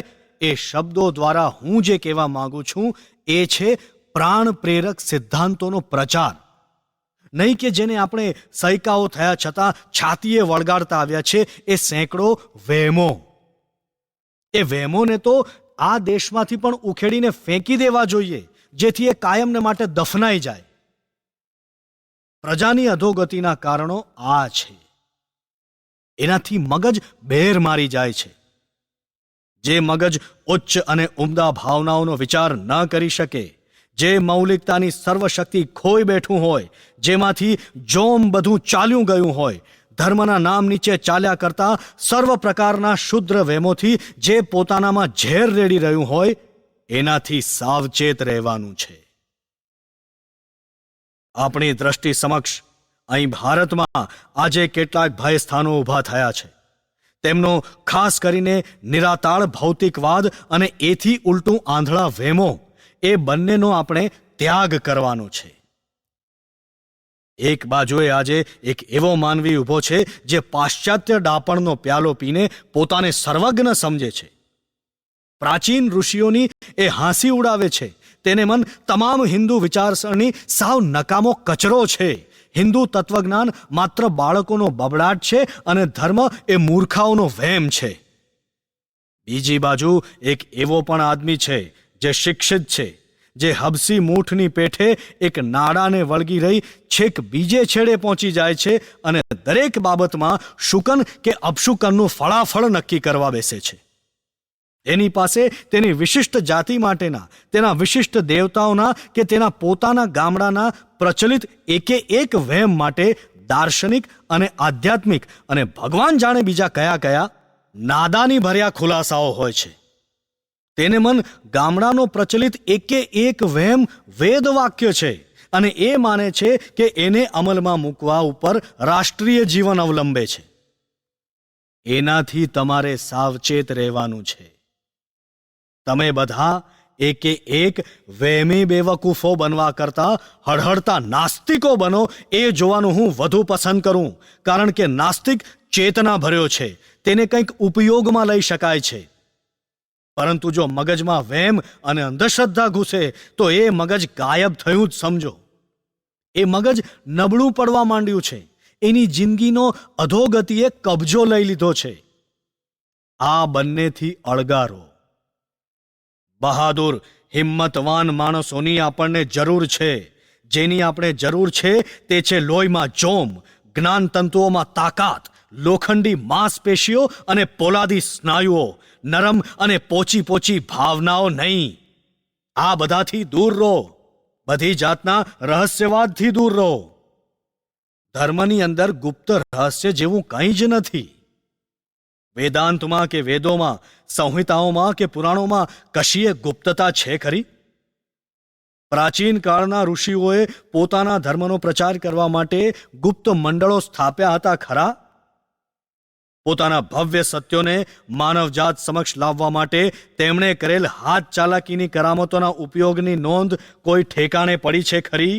એ શબ્દો દ્વારા હું જે કહેવા માંગુ છું એ છે પ્રાણ પ્રેરક સિદ્ધાંતોનો પ્રચાર. નહીં કે જેને આપણે સૈકાઓ થયા છતાં છાતીએ વળગાડતા આવ્યા છે એ સેંકડો વહેમો. એ વહેમોને તો આ દેશમાંથી પણ ઉખેડીને ફેંકી દેવા જોઈએ, જેથી એ કાયમને માટે દફનાઈ જાય. પ્રજાની અધોગતિના કારણો આ છે. એનાથી મગજ બેર મારી જાય છે. જે મગજ ઉચ્ચ અને ઉમદા ભાવનાઓનો વિચાર ન કરી શકે, જે મૌલિકતાની સર્વશક્તિ ખોઈ બેઠું હોય, જેમાંથી જોમ બધું ચાલ્યું ગયું હોય, ધર્મના નામ નીચે ચાલ્યા કરતા સર્વ પ્રકારના શુદ્ર વેમોથી જે પોતાનામાં ઝેર રેડી રહ્યું હોય, એનાથી સાવચેત રહેવાનું છે. આપણી દ્રષ્ટિ સમક્ષ અહીં ભારતમાં આજે કેટલાક ભય સ્થાનો ઊભા થયા છે. તેમનો ખાસ કરીને નિરાતાળ ભૌતિકવાદ અને એથી ઉલટું આંધળા વેમો, એ બંનેનો આપણે ત્યાગ કરવાનો છે. એક બાજુએ આજે એક એવો માનવી ઊભો છે જે પાશ્ચાત્ય ડાપણનો પ્યાલો પીને પોતાને સર્વજ્ઞ સમજે છે. પ્રાચીન ઋષિઓની એ હાંસી ઉડાવે છે. તેને મન તમામ હિન્દુ વિચારસરણી સાવ નકામો કચરો છે. હિન્દુ તત્વજ્ઞાન માત્ર બાળકોનો બબડાટ છે અને ધર્મ એ મૂર્ખાઓનો વહેમ છે. બીજી બાજુ એક એવો પણ આદમી છે જે શિક્ષિત છે, જે હબસી મૂઠની પેઠે એક નાડાને વળગી રહી છેક બીજે છેડે પહોંચી જાય છે અને દરેક બાબતમાં શુકન કે અપશુકનનું ફળાફળ નક્કી કરવા બેસે છે. એની પાસે તેની વિશિષ્ટ જાતિ માટેના, તેના વિશિષ્ટ દેવતાઓના કે તેના પોતાના ગામડાના પ્રચલિત એકે એક વહેમ માટે દાર્શનિક અને આધ્યાત્મિક અને ભગવાન જાણે બીજા કયા કયા નાદાની ભર્યા ખુલાસાઓ હોય છે. તેને મન ગામડાનો પ્રચલિત એકે એક વહેમ વેદ વાક્ય છે અને એ માને છે કે એને અમલમાં મૂકવા ઉપર રાષ્ટ્રીય જીવન અવલંબે છે. એનાથી તમારે સાવચેત રહેવાનું છે. તમે બધા એકે એક વહેમી બેવકૂફો બનવા કરતા હળહળતા નાસ્તિકો બનો, એ જોવાનું હું વધુ પસંદ કરું. કારણ કે નાસ્તિક ચેતના ભર્યો છે, તેને કંઈક ઉપયોગમાં લઈ શકાય છે. પરંતુ જો મગજમાં વહેમ અને અંધશ્રદ્ધા ઘૂસે તો એ મગજ ગાયબ થયું જ સમજો. એ મગજ નબળું પડવા માંડ્યું છે. એની જિંદગીનો અધોગતિએ કબજો લઈ લીધો છે. આ બંનેથી અળગા રહો. બહાદુર હિંમતવાન માણસોની આપણને જરૂર છે. જેની આપણે જરૂર છે તે છે લોહીમાં જોમ, જ્ઞાન તંતુઓમાં તાકાત, લોખંડી માંસપેશીઓ અને પોલાદી સ્નાયુઓ, નરમ અને પોચી ભાવનાઓ નહીં. આ બધાથી દૂર રહો. બધી જાતના રહસ્યવાદથી દૂર રહો. ધર્મની અંદર ગુપ્ત રહસ્ય જેવું કંઈ જ નથી. વેદાંતમાં કે વેદોમાં, સંહિતાઓમાં કે પુરાણોમાં કશીએ ગુપ્તતા છે ખરી? પ્રાચીન કાળના ઋષિઓએ પોતાના ધર્મનો પ્રચાર કરવા માટે ગુપ્ત મંડળો સ્થાપ્યા હતા ખરા? પોતાના ભવ્ય સત્યોને માનવજાત સમક્ષ લાવવા માટે તેમણે કરેલ હાથ ચાલાકીની કરામતોના ઉપયોગની નોંધ કોઈ ઠેકાણે પડી છે ખરી?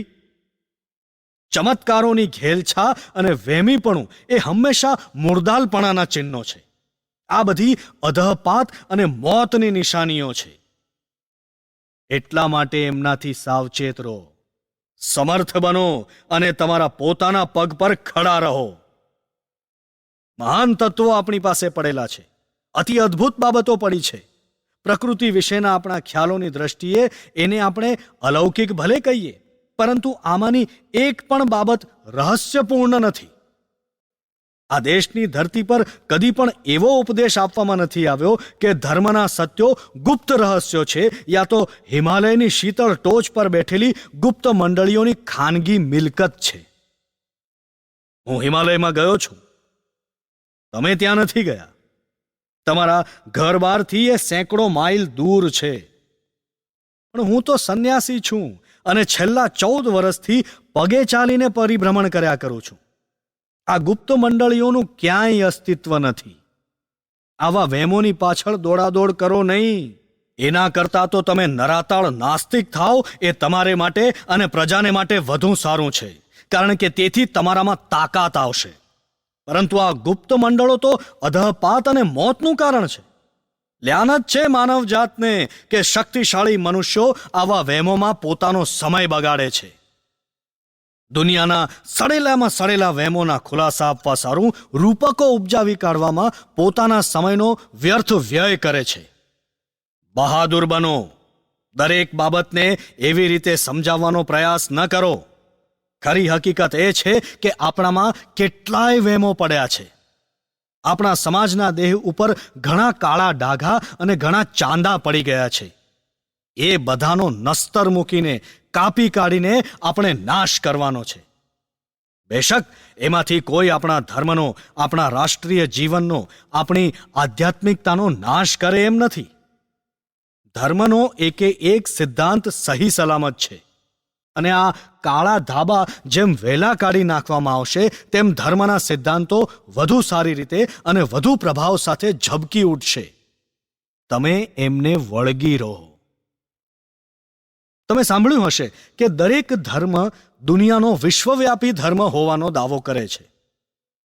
ચમત્કારોની ઘેલછા અને વહેમીપણું એ હંમેશા મુર્દાલપણાના ચિહ્નો છે. આ બધી અધઃપાત અને મોતની નિશાનીઓ છે. એટલા માટે એમનાથી સાવચેત રહો. સમર્થ બનો અને તમારા પોતાના પગ પર ખડા રહો. મહાન તત્વો આપણી પાસે પડેલા છે. અતિ અદ્ભુત બાબતો પડી છે. પ્રકૃતિ વિશેના આપણા ખ્યાલોની દ્રષ્ટિએ એને આપણે અલૌકિક ભલે કહીએ, પરંતુ આમાંની એક પણ બાબત રહસ્યપૂર્ણ નથી. આ દેશની ધરતી પર કદી પણ એવો ઉપદેશ આપવામાં નથી આવ્યો કે ધર્મના સત્યો ગુપ્ત રહસ્યો છે, યા તો હિમાલયની શીતળ ટોચ પર બેઠેલી ગુપ્ત મંડળીઓની ખાનગી મિલકત છે. હું હિમાલયમાં ગયો છું. તમે ત્યાં નથી ગયા. તમારા ઘર બહારથી એ સેંકડો માઇલ દૂર છે. પણ હું તો સંન્યાસી છું અને છેલ્લા 14 વર્ષથી પગે ચાલીને પરિભ્રમણ કર્યા કરું છું. આ ગુપ્ત મંડળીઓનું ક્યાંય અસ્તિત્વ નથી. આવા વહેમોની પાછળ દોડાદોડ કરો નહીં. એના કરતાં તો તમે નરાતાળ નાસ્તિક થાઓ એ તમારે માટે અને પ્રજાને માટે વધુ સારું છે, કારણ કે તેથી તમારામાં તાકાત આવશે. પરંતુ આ ગુપ્ત મંડળો તો અધઃપાત અને મોતનું કારણ છે. લ્યાનત છે માનવ જાતને કે શક્તિશાળી મનુષ્યો આવા વહેમોમાં પોતાનો સમય બગાડે છે. દુનિયાના સડેલામાં સડેલા વહેમોના ખુલાસા આપવા સારું રૂપકો ઉપજાવી કાઢવામાં પોતાના સમયનો વ્યર્થ વ્યય કરે છે. બહાદુર બનો. દરેક બાબતને એવી રીતે સમજાવવાનો પ્રયાસ ન કરો. ખરી હકીકત એ છે કે આપણામાં કેટલાય વહેમો પડ્યા છે. આપણા સમાજના દેહ ઉપર ઘણા કાળા ડાઘા અને ઘણા ચાંદા પડી ગયા છે. એ બધાનો નસ્તર મૂકીને કાપી કાઢીને આપણે નાશ કરવાનો છે. બેશક એમાંથી કોઈ આપણા ધર્મનો, આપણા રાષ્ટ્રીય જીવનનો, આપણી આધ્યાત્મિકતાનો નાશ કરે એમ નથી. ધર્મનો એકે એક સિદ્ધાંત સહી સલામત છે, અને આ કાળા ધાબા જેમ વહેલા કાઢી નાખવામાં આવશે તેમ ધર્મના સિદ્ધાંતો વધુ સારી રીતે અને વધુ પ્રભાવ સાથે ઝબકી ઉઠશે. તમે એમને વળગી રહો. તમે સાંભળ્યું હશે કે દરેક ધર્મ દુનિયાનો વિશ્વવ્યાપી ધર્મ હોવાનો દાવો કરે છે.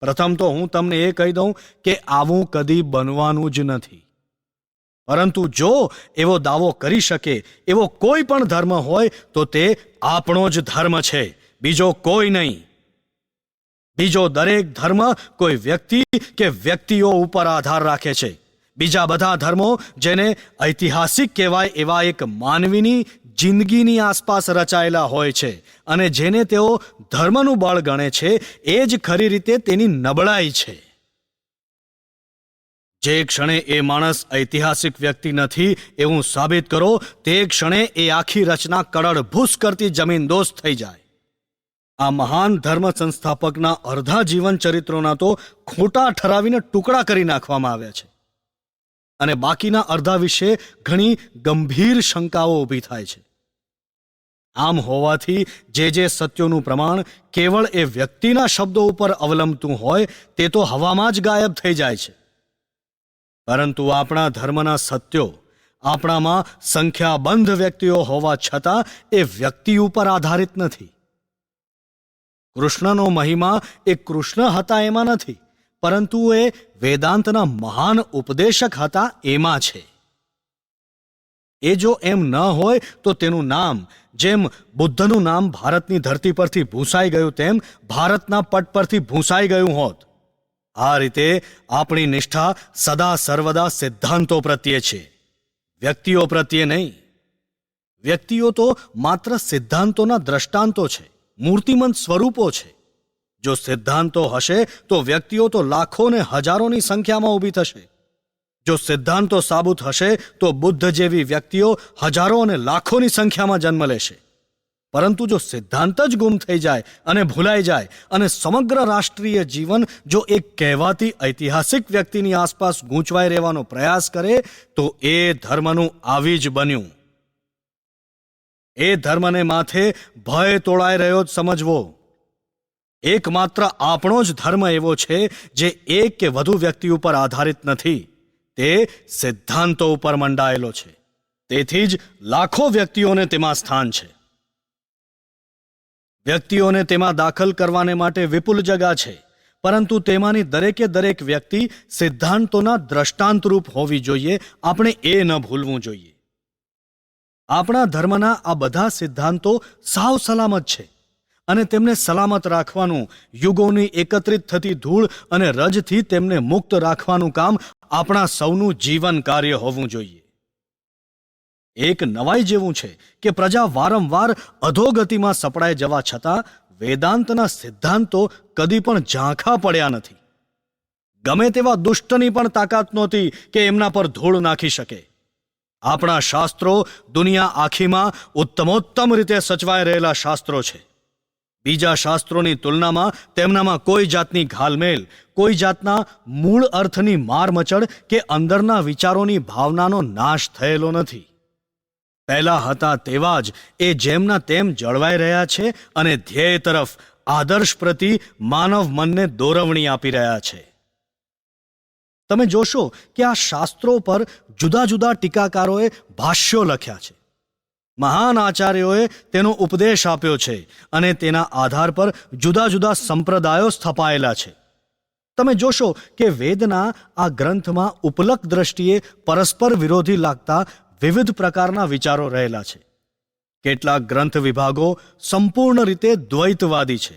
પ્રથમ તો હું તમને એ કહી દઉં કે આવું કદી બનવાનું જ નથી. પરંતુ જો એવો દાવો કરી શકે એવો કોઈ પણ ધર્મ હોય તો તે આપણો જ ધર્મ છે, બીજો કોઈ નહીં. બીજો દરેક ધર્મ કોઈ વ્યક્તિ કે વ્યક્તિઓ ઉપર આધાર રાખે છે. બીજા બધા ધર્મો જેને ઐતિહાસિક કહેવાય એવા એક માનવીની જિંદગીની આસપાસ રચાયેલા હોય છે, અને જેને તેઓ ધર્મનું બળ ગણે છે એ જ ખરી રીતે તેની નબળાઈ છે. જે ક્ષણે એ માણસ ઐતિહાસિક વ્યક્તિ નથી એવું સાબિત કરો, તે ક્ષણે એ આખી રચના કડડભૂસ કરતી જમીનદોસ્ત થઈ જાય. આ મહાન ધર્મ સંસ્થાપકના અડધા જીવન ચરિત્રોના તો ખોટા ઠરાવીને ટુકડા કરી નાખવામાં આવ્યા છે, અને બાકીના અડધા વિશે ઘણી ગંભીર શંકાઓ ઊભી થાય છે. આમ હોવાથી જે સત્યોનું પ્રમાણ કેવળ એ વ્યક્તિના શબ્દો ઉપર અવલંબતું હોય તે તો હવામાં જ ગાયબ થઈ જાય છે. પરંતુ આપણા ધર્મના સત્યો આપણામાં સંખ્યાબંધ વ્યક્તિઓ હોવા છતાં એ વ્યક્તિ ઉપર આધારિત નથી. કૃષ્ણનો મહિમા એ કૃષ્ણ હતા એમાં નથી, પરંતુ એ વેદાંતના મહાન ઉપદેશક હતા એમાં છે. એ જો એમ ન હોય તો તેનું નામ, જેમ બુદ્ધનું નામ ભારતની ધરતી પરથી ભૂંસાઈ ગયું તેમ ભારતના પટ પરથી ભૂંસાઈ ગયું હોત. આ રીતે આપણી નિષ્ઠા સદા સર્વદા સિદ્ધાંતો પ્રત્યે છે, વ્યક્તિઓ પ્રત્યે નહીં. વ્યક્તિઓ તો માત્ર સિદ્ધાંતોના દ્રષ્ટાંતો છે, મૂર્તિમંત સ્વરૂપો છે. જો સિદ્ધાંતો હશે તો વ્યક્તિઓ તો લાખો ને હજારોની સંખ્યામાં ઊભી થશે. જો સિદ્ધાંતો સાબુત હશે તો બુદ્ધ જેવી વ્યક્તિઓ હજારો અને લાખોની સંખ્યામાં જન્મ લેશે. પરંતુ જો સિદ્ધાંત જ ગુમ થઈ જાય અને ભૂલાઈ જાય અને સમગ્ર રાષ્ટ્રીય જીવન જો એક કહેવાતી ઐતિહાસિક વ્યક્તિની આસપાસ ગૂંચવાઈ રહેવાનો પ્રયાસ કરે તો એ ધર્મનું આવી જ બન્યું. એ ધર્મને માથે ભય તોળાઈ રહ્યો જ સમજવો. એકમાત્ર આપણો જ ધર્મ એવો છે જે એક કે વધુ વ્યક્તિ ઉપર આધારિત નથી, તે સિદ્ધાંતો ઉપર મંડાયેલો છે. તેથી જ લાખો વ્યક્તિઓને તેમાં સ્થાન છે. વ્યક્તિઓને તેમાં દાખલ કરવાને માટે વિપુલ જગા છે, પરંતુ તેમાંની દરેકે દરેક વ્યક્તિ સિદ્ધાંતોના દ્રષ્ટાંતરૂપ હોવી જોઈએ. આપણે એ ન ભૂલવું જોઈએ. આપણા ધર્મના આ બધા સિદ્ધાંતો સાવ સલામત છે અને તેમને સલામત રાખવાનું, યુગોની એકત્રિત થતી ધૂળ અને રજથી તેમને મુક્ત રાખવાનું કામ આપણા સૌનું જીવન કાર્ય હોવું જોઈએ. એક નવાઈ જેવું છે કે પ્રજા વારંવાર અધોગતિમાં સપડાઈ જવા છતાં વેદાંતના સિદ્ધાંતો કદી પણ ઝાંખા પડ્યા નથી. ગમે તેવા દુષ્ટની પણ તાકાત નહોતી કે એમના પર ધૂળ નાખી શકે. આપણા શાસ્ત્રો દુનિયા આખીમાં ઉત્તમોત્તમ રીતે સચવાઈ રહેલા શાસ્ત્રો છે. બીજા શાસ્ત્રોની તુલનામાં તેમનામાં કોઈ જાતની ઘાલમેલ, કોઈ જાતના મૂળ અર્થની મારમચડ કે અંદરના વિચારોની ભાવનાનો નાશ થયેલો નથી. પહેલા હતા તેવા જ એ જેમના તેમ જળવાઈ રહ્યા છે અને ધ્યેય તરફ, આદર્શ પ્રતિ માનવ મનને દોરવણી આપી રહ્યા છે. તમે જોશો કે આ શાસ્ત્રો પર જુદા જુદા ટીકાકારોએ ભાષ્યો લખ્યા છે. મહાન આચાર્યોએ તેનો ઉપદેશ આપ્યો છે અને તેના આધાર પર જુદા જુદા સંપ્રદાયો સ્થપાયેલા છે. તમે જોશો કે વેદના આ ગ્રંથમાં ઉપલક દ્રષ્ટિએ પરસ્પર વિરોધી લાગતા વિવિધ પ્રકારના વિચારો રહેલા છે. કેટલાક ગ્રંથ વિભાગો સંપૂર્ણ રીતે દ્વૈતવાદી છે,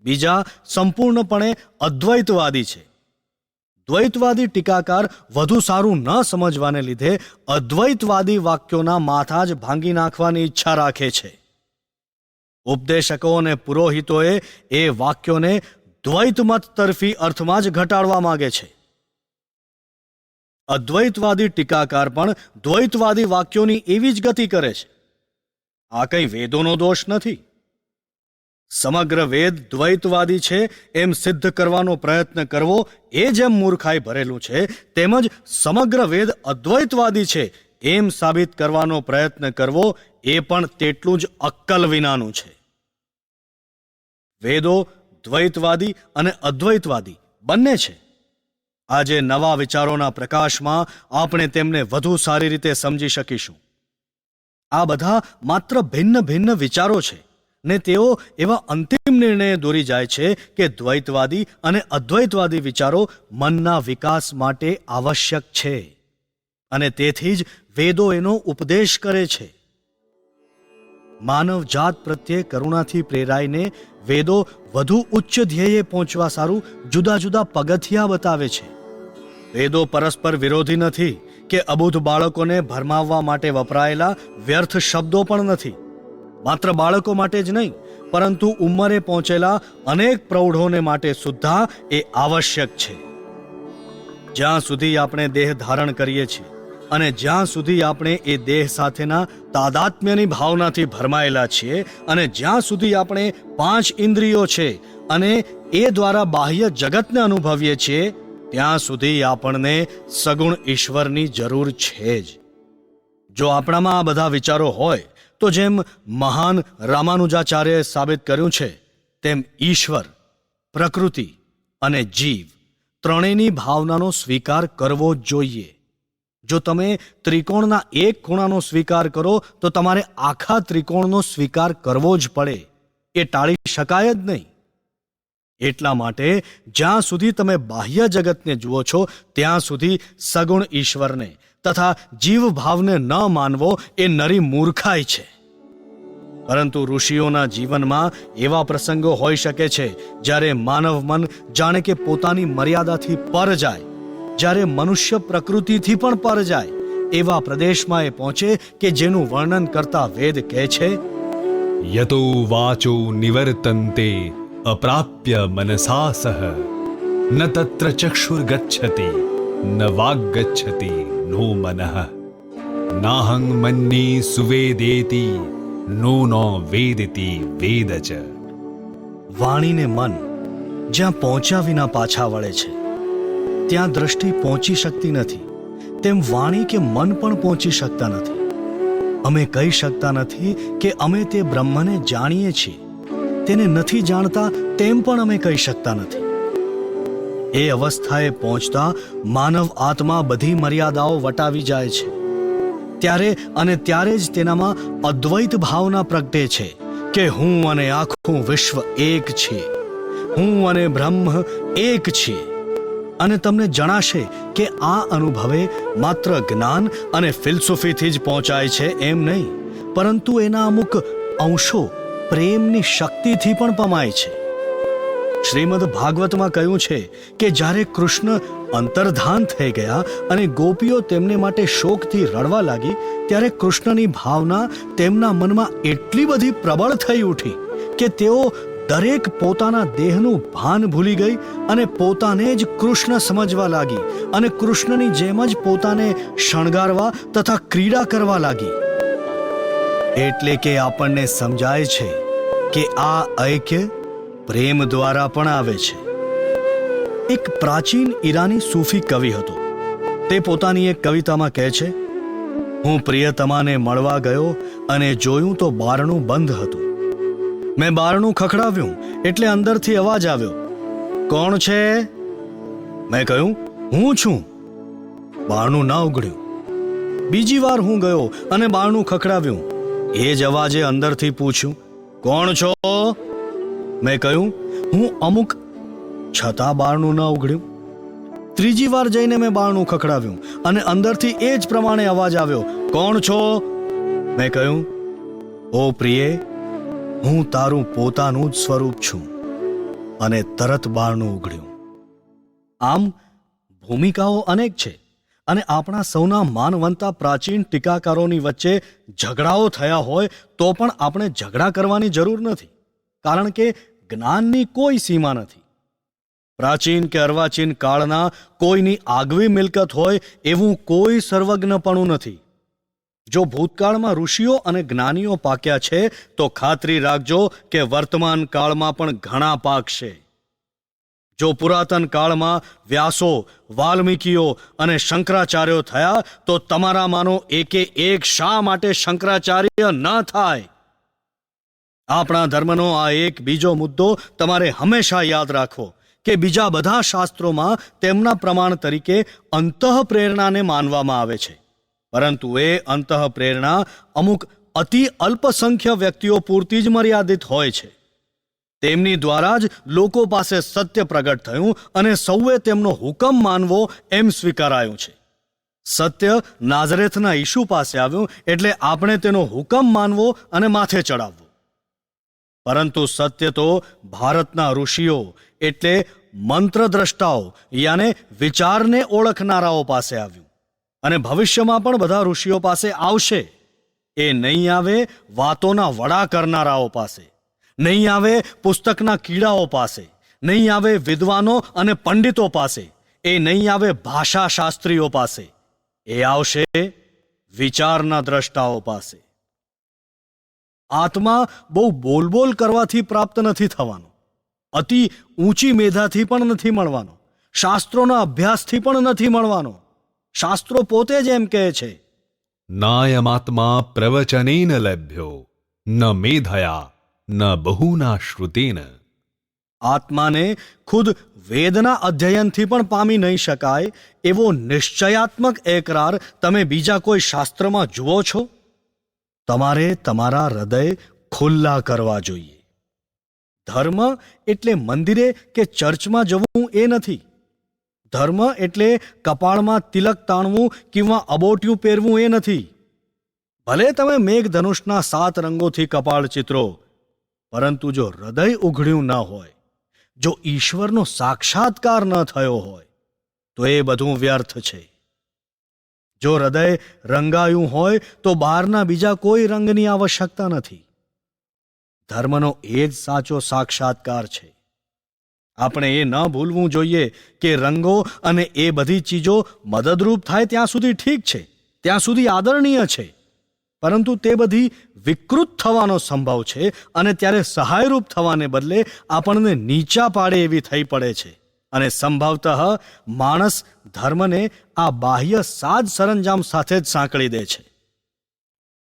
બીજા સંપૂર્ણપણે અદ્વૈતવાદી છે. દ્વૈતવાદી ટીકાકાર વધુ સારું ન સમજવાને લીધે અદ્વૈતવાદી વાક્યોના માથા જ ભાંગી નાખવાની ઈચ્છા રાખે છે. ઉપદેશકો અને પુરોહિતોએ એ વાક્યોને દ્વૈતમત તરફી અર્થમાં જ ઘટાડવા માંગે છે. અદ્વૈતવાદી ટીકાકાર પણ દ્વૈતવાદી વાક્યોની એવી જ ગતિ કરે છે. આ કંઈ વેદોનો દોષ નથી. સમગ્ર વેદ દ્વૈતવાદી છે એમ સિદ્ધ કરવાનો પ્રયત્ન કરવો એ જેમ મૂર્ખાઈ ભરેલું છે, તેમજ સમગ્ર વેદ અદ્વૈતવાદી છે એમ સાબિત કરવાનો પ્રયત્ન કરવો એ પણ તેટલું જ અક્કલ વિનાનું છે. વેદો દ્વૈતવાદી અને અદ્વૈતવાદી બંને છે. આજે નવા વિચારોના પ્રકાશમાં આપણે તેમને વધુ સારી રીતે સમજી શકીશું. આ બધા માત્ર ભિન્ન ભિન્ન વિચારો છે ને તેઓ એવા અંતિમ નિર્ણય દોરી જાય છે કે દ્વૈતવાદી અને અદ્વૈતવાદી વિચારો મનના વિકાસ માટે આવશ્યક છે અને તેથી જ વેદો એનો ઉપદેશ કરે છે. માનવ જાત પ્રત્યે કરુણાથી પ્રેરાઈને વેદો વધુ ઉચ્ચ ધ્યેયે પહોંચવા સારું જુદા જુદા પગથિયા બતાવે છે. વેદો પરસ્પર વિરોધી નથી કે અબુધ બાળકોને ભરમાવવા માટે વપરાયેલા વ્યર્થ શબ્દો પણ નથી. માત્ર બાળકો માટે જ નહીં, પરંતુ ઉંમરે પહોંચેલા અનેક પ્રૌઢોને માટે સુદ્ધા એ આવશ્યક છે. જ્યાં સુધી આપણે દેહ ધારણ કરીએ છીએ અને જ્યાં સુધી આપણે એ દેહ સાથેના તાદાત્મ્યની ભાવનાથી ભરમાયેલા છીએ અને જ્યાં સુધી આપણે 5 ઇન્દ્રિયો છે અને એ દ્વારા બાહ્ય જગતને અનુભવીએ છીએ, ત્યાં સુધી આપણને સગુણ ઈશ્વરની જરૂર છે જ. જો આપણામાં આ બધા વિચારો હોય તો જેમ મહાન રામાનુજાચાર્યએ સાબિત કર્યું છે તેમ ઈશ્વર, પ્રકૃતિ અને જીવ ત્રણેયની ભાવનાનો સ્વીકાર કરવો જ જોઈએ. જો તમે ત્રિકોણના એક ખૂણાનો સ્વીકાર કરો તો તમારે આખા ત્રિકોણનો સ્વીકાર કરવો જ પડે. એ ટાળી શકાય જ નહીં. એટલા માટે જ્યાં સુધી તમે બાહ્ય જગતને જુઓ છો ત્યાં સુધી સગુણ ઈશ્વરને તથા જીવ ભાવને ન માનવો એ નરી મૂર્ખાઈ છે. પરંતુ ઋષિઓના જીવનમાં એવા પ્રસંગો હોઈ શકે છે જ્યારે માનવ મન જાણે કે પોતાની મર્યાદાથી પર જાય, જ્યારે મનુષ્ય પ્રકૃતિથી પણ પર જાય એવા પ્રદેશમાં એ પહોંચે કે જેનું વર્ણન કરતા વેદ કહે છે, યતો વાચો નિવર્તન્તે અપ્રાપ્ય મનસા સહ ન તત્ર ચક્ષુર્ગચ્છતિ ન વાગ્ગચ્છતિ નો મનઃ નાહં મન્યે સુવેદેતિ નો નો વેદતિ વેદ ચ. વાણીને મન જ્યાં પહોંચ્યા વિના પાછા વળે છે ત્યાં દ્રષ્ટિ પહોંચી શકતી નથી, તેમ વાણી કે મન પણ પહોંચી શકતા નથી. અમે કહી શકતા નથી કે અમે તે બ્રહ્મને જાણીએ છીએ, તેને નથી જાણતા તેમ પણ અમે કહી શકતા નથી. એ અવસ્થાએ પહોંચતા માનવ આત્મા બધી મર્યાદાઓ વટાવી જાય છે. ત્યારે અને ત્યારે જ તેનામાં અદ્વૈત ભાવના પ્રગટે છે કે હું અને આખું વિશ્વ એક છે, હું અને બ્રહ્મ એક છે. અને તમને જણાશે કે આ અનુભવે માત્ર જ્ઞાન અને ફિલસૂફીથી જ પહોંચાય છે એમ નહીં, પરંતુ એના અમુક અંશો પ્રેમની શક્તિથી પણ પમાય છે. શ્રીમદ ભાગવતમાં કહ્યું છે કે જ્યારે કૃષ્ણ અંતર્ધાન થઈ ગયા અને ગોપીઓ તેમને માટે શોકથી રડવા લાગી, ત્યારે કૃષ્ણની ભાવના તેમના મનમાં એટલી બધી પ્રબળ થઈ ઉઠી કે તેઓ દરેક પોતાના દેહનું ભાન ભૂલી ગઈ અને પોતાને જ કૃષ્ણ સમજવા લાગી અને કૃષ્ણની જેમ જ પોતાને શણગારવા તથા ક્રીડા કરવા લાગી. એટલે કે આપણને સમજાય છે કે આ ઐક્ય પ્રેમ દ્વારા પણ આવે છે. એક પ્રાચીન ઈરાની સૂફી કવિ હતો. તે પોતાની એક કવિતામાં કહે છે, હું પ્રિયતમાને મળવા ગયો અને જોયું તો બારણું બંધ હતું. મેં બારણું ખખડાવ્યું એટલે અંદરથી અવાજ આવ્યો, કોણ છે? મેં કહ્યું, હું છું. બારણું ના ઉઘડ્યું. બીજી વાર હું ગયો અને બારણું ખખડાવ્યું. એ જ અવાજે અંદરથી પૂછ્યું, કોણ છો? મેં કહ્યું, હું અમુક. છતાં બારણું ન ઉઘડ્યું. ત્રીજી વાર જઈને મેં બારણું ખખડાવ્યું અને અંદરથી એ જ પ્રમાણે અવાજ આવ્યો, કોણ છો? મેં કહ્યું, ઓ પ્રિયે, હું તારું પોતાનું જ સ્વરૂપ છું. અને તરત બારણું ઉઘડ્યું. આમ ભૂમિકાઓ અનેક છે અને આપણા સૌના માનવંતા પ્રાચીન ટીકાકારોની વચ્ચે ઝઘડાઓ થયા હોય તો પણ આપણે ઝઘડા કરવાની જરૂર નથી, કારણ કે જ્ઞાનની કોઈ સીમા નથી. પ્રાચીન કે અર્વાચીન કાળના કોઈની આગવી મિલકત હોય એવું કોઈ સર્વજ્ઞપણું નથી. જો ભૂતકાળમાં ઋષિઓ અને જ્ઞાનીઓ પાક્યા છે તો ખાતરી રાખજો કે વર્તમાન કાળમાં પણ ઘણા પાકશે. જો પુરાતન કાળમાં વ્યાસો, વાલ્મીકીઓ અને શંકરાચાર્યો થયા તો તમારામાંનો એકે એક શા માટે શંકરાચાર્ય ન થાય? આપણા ધર્મનો આ એક બીજો મુદ્દો તમારે હંમેશા યાદ રાખવો કે બીજા બધા શાસ્ત્રોમાં તેમના પ્રમાણ તરીકે અંતઃપ્રેરણાને માનવામાં આવે છે, પરંતુ એ અંતઃપ્રેરણા અમુક અતિ અલ્પસંખ્ય વ્યક્તિઓ પૂરતી જ મર્યાદિત હોય છે. તેમની દ્વારા જ લોકો પાસે સત્ય પ્રગટ થયું અને સૌએ તેમનો હુકમ માનવો એમ સ્વીકારાયું છે. સત્ય નાઝરેથના ઈસુ પાસે આવ્યું એટલે આપણે તેનો હુકમ માનવો અને માથે ચડાવવો. પરંતુ સત્ય તો ભારતના ઋષિઓ એટલે મંત્રદ્રષ્ટાઓ યાને વિચારને ઓળખનારાઓ પાસે આવ્યું અને ભવિષ્યમાં પણ બધા ઋષિઓ પાસે આવશે. એ નહીં આવે વાતોના વડા કરનારાઓ પાસે, નહીં આવે પુસ્તકના કીડાઓ પાસે, નહીં આવે વિદ્વાનો અને પંડિતો પાસે, એ નહીં આવે ભાષા શાસ્ત્રીઓ પાસે. એ આવશે વિચારના દ્રષ્ટાઓ પાસે. આત્મા બહુ બોલબોલ કરવાથી પ્રાપ્ત નથી થવાનો, અતિ ઊંચી મેધાથી પણ નથી મળવાનો, શાસ્ત્રોના અભ્યાસથી પણ નથી મળવાનો. શાસ્ત્રો પોતે જ એમ કહે છે, નાયમાત્મા પ્રવચનેન લભ્યો ન મેધયા ન બહુના શ્રુતેન. આત્માને ખુદ વેદના અધ્યયનથી પણ પામી નહીં શકાય એવો નિશ્ચયાત્મક એકરાર તમે બીજા કોઈ શાસ્ત્રમાં જુઓ છો? તમારે તમારા હૃદય ખુલ્લા કરવા જોઈએ. ધર્મ એટલે મંદિરે કે ચર્ચમાં જવું એ નથી. ધર્મ એટલે કપાળમાં તિલક તાણવું કિંવા અબોટિયું પહેરવું એ નથી. ભલે તમે મેઘધનુષના 7 રંગોથી કપાળ ચિત્રો, પરંતુ જો હૃદય ઉઘડ્યું ન હોય, જો ઈશ્વરનો સાક્ષાત્કાર ન થયો હોય, તો એ બધું વ્યર્થ છે. જો હૃદય રંગાયું હોય તો બહારના બીજા કોઈ રંગની આવશ્યકતા નથી. ધર્મનો એ જ સાચો સાક્ષાત્કાર છે. આપણે એ ન ભૂલવું જોઈએ કે રંગો અને એ બધી ચીજો મદદરૂપ થાય ત્યાં સુધી ઠીક છે, ત્યાં સુધી આદરણીય છે, પરંતુ તે બધી વિકૃત થવાનો સંભવ છે અને ત્યારે સહાયરૂપ થવાને બદલે આપણને નીચા પાડે એવી થઈ પડે છે. અને સંભવતઃ માણસ ધર્મને આ બાહ્ય સાજ સરંજામ સાથે જ સાંકળી દે છે.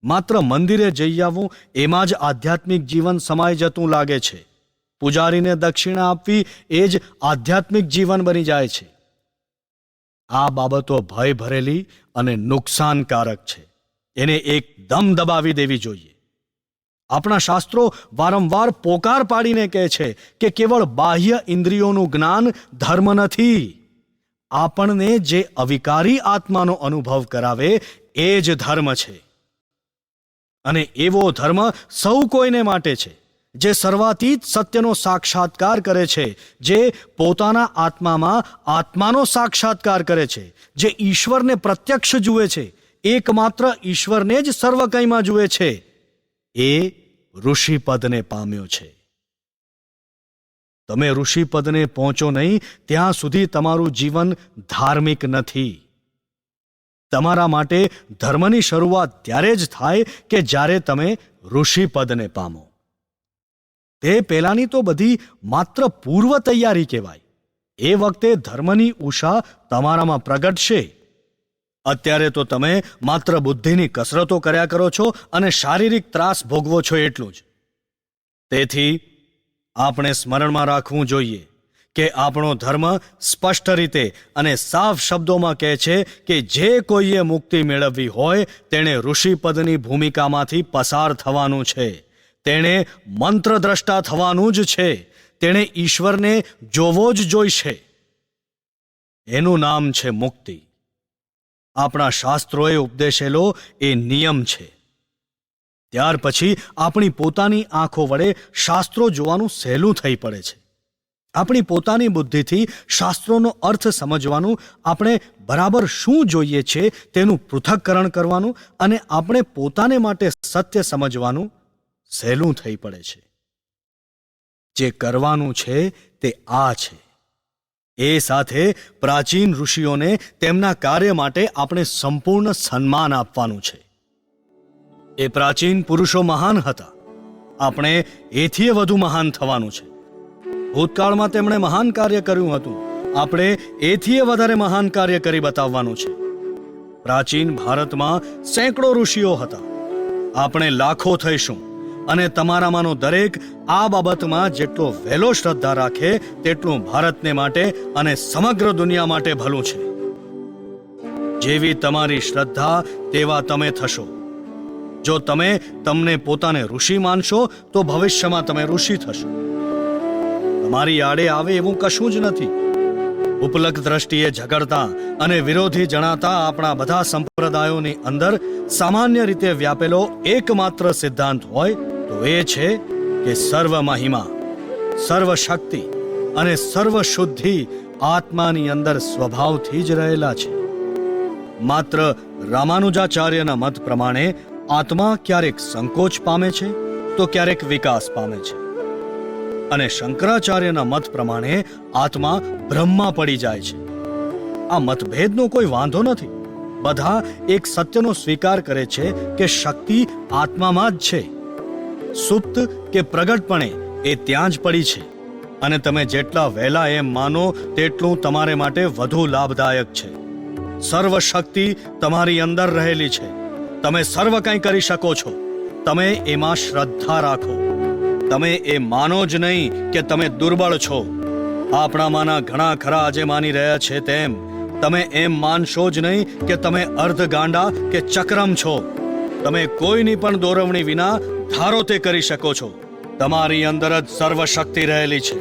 માત્ર મંદિરે જઈ આવવું એમાં જ આધ્યાત્મિક જીવન સમાઈ જતું લાગે છે. પૂજારીને દક્ષિણા આપવી એ જ આધ્યાત્મિક જીવન બની જાય છે. આ બાબતો ભય ભરેલી અને નુકસાનકારક છે. એને એકદમ દબાવી દેવી જોઈએ. આપણા શાસ્ત્રો વારંવાર પોકાર પાડીને કહે છે કે કેવળ બાહ્ય ઇન્દ્રિયોનું જ્ઞાન ધર્મ નથી. આપણને જે અવિકારી આત્માનો અનુભવ કરાવે એ જ ધર્મ છે. અને એવો ધર્મ સૌ કોઈને માટે છે જે સર્વાતીત સત્યનો સાક્ષાત્કાર કરે છે, જે પોતાના આત્મામાં આત્માનો સાક્ષાત્કાર કરે છે, જે ઈશ્વરને પ્રત્યક્ષ જુએ છે, એકમાત્ર ઈશ્વરને જ સર્વ કંઈમાં જુએ છે. એ ઋષિપદને પામ્યો છે. તમે ઋષિપદને પહોંચો નહીં ત્યાં સુધી તમારું જીવન ધાર્મિક નથી. તમારા માટે ધર્મની શરૂઆત ત્યારે જ થાય કે જ્યારે તમે ઋષિપદને પામો. તે પહેલાની તો બધી માત્ર પૂર્વ તૈયારી કહેવાય. એ વખતે ધર્મની ઉષા તમારામાં પ્રગટશે. અત્યારે તો તમે માત્ર બુદ્ધિની કસરતો કર્યા કરો છો અને શારીરિક ત્રાસ ભોગવો છો એટલું જ. તેથી આપણે સ્મરણમાં રાખવું જોઈએ કે આપણો ધર્મ સ્પષ્ટ રીતે અને સાફ શબ્દોમાં કહે છે કે જે કોઈએ મુક્તિ મેળવવી હોય તેણે ઋષિપદની ભૂમિકામાંથી પસાર થવાનું છે. તેણે મંત્રદ્રષ્ટા થવાનું જ છે. તેણે ઈશ્વરને જોવો જ જોઈશે. એનું નામ છે મુક્તિ. આપણા શાસ્ત્રોએ ઉપદેશેલો એ નિયમ છે. ત્યાર પછી આપણી પોતાની આંખો વડે શાસ્ત્રો જોવાનું સહેલું થઈ પડે છે. આપણી પોતાની બુદ્ધિથી શાસ્ત્રોનો અર્થ સમજવાનું, આપણે બરાબર શું જોઈએ છે તેનું પૃથક્કરણ કરવાનું અને આપણે પોતાને માટે સત્ય સમજવાનું સહેલું થઈ પડે છે. જે કરવાનું છે તે આ છે. એ સાથે પ્રાચીન ઋષિઓને તેમના કાર્ય માટે આપણે સંપૂર્ણ સન્માન આપવાનું છે. એ પ્રાચીન પુરુષો મહાન હતા. આપણે એથી વધુ મહાન થવાનું છે. ભૂતકાળમાં તેમણે મહાન કાર્ય કર્યું હતું. આપણે એથી વધારે મહાન કાર્ય કરી બતાવવાનું છે. પ્રાચીન ભારતમાં સેંકડો ઋષિઓ હતા. આપણે લાખો થઈશું અને તમારામાંનો દરેક આ બાબતમાં જેટલો વહેલો શ્રદ્ધા રાખે તેટલું ભારતને માટે અને સમગ્ર દુનિયા માટે ભલું છે. જેવી તમારી શ્રદ્ધા તેવા તમે થશો. જો તમે તમને પોતાને ઋષિ માનશો તો ભવિષ્યમાં તમે ઋષિ થશો. તમારી આડે આવે એવું કશું જ નથી. ઉપલક દ્રષ્ટિએ ઝઘડતા અને વિરોધી જણાતા આપણા બધા સંપ્રદાયોની અંદર સામાન્ય રીતે વ્યાપેલો એકમાત્ર સિદ્ધાંત હોય તો એ છે કે સર્વ મહિમા, સર્વ શક્તિ અને સર્વ શુદ્ધિ આત્માની અંદર સ્વભાવથી જ રહેલા છે. માત્ર રામાનુજાચાર્યના મત પ્રમાણે આત્મા ક્યારેક સંકોચ પામે છે તો ક્યારેક વિકાસ પામે છે. અને શંકરાચાર્યના મત પ્રમાણે આત્મા બ્રહ્મમાં પડી જાય છે. આ મતભેદનો કોઈ વાંધો નથી. બધા એક સત્યનો સ્વીકાર કરે છે કે શક્તિ આત્મામાં જ છે. સુપ્ત કે પ્રગટપણે એ ત્યાં જ પડી છે. અને તમે જેટલા વહેલા એમ માનો તેટલું તમારે માટે વધુ લાભદાયક છે. સર્વ શક્તિ તમારી અંદર રહેલી છે. તમે સર્વ કંઈ કરી શકો છો. તમે એમાં શ્રદ્ધા રાખો. તમે એ માનો જ નહીં કે તમે દુર્બળ છો. આપણામાંના ઘણા ખરા આજે માની રહ્યા છે તેમ તમે એમ માનશો જ નહીં કે તમે અર્ધ ગાંડા કે ચક્રમ છો. તમે કોઈની પણ દોરવણી વિના ધારો તે કરી શકો છો. તમારી અંદર જ સર્વ શક્તિ રહેલી છે.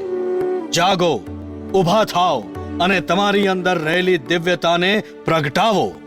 જાગો, ઊભા થાઓ અને તમારી અંદર રહેલી દિવ્યતાને પ્રગટાવો.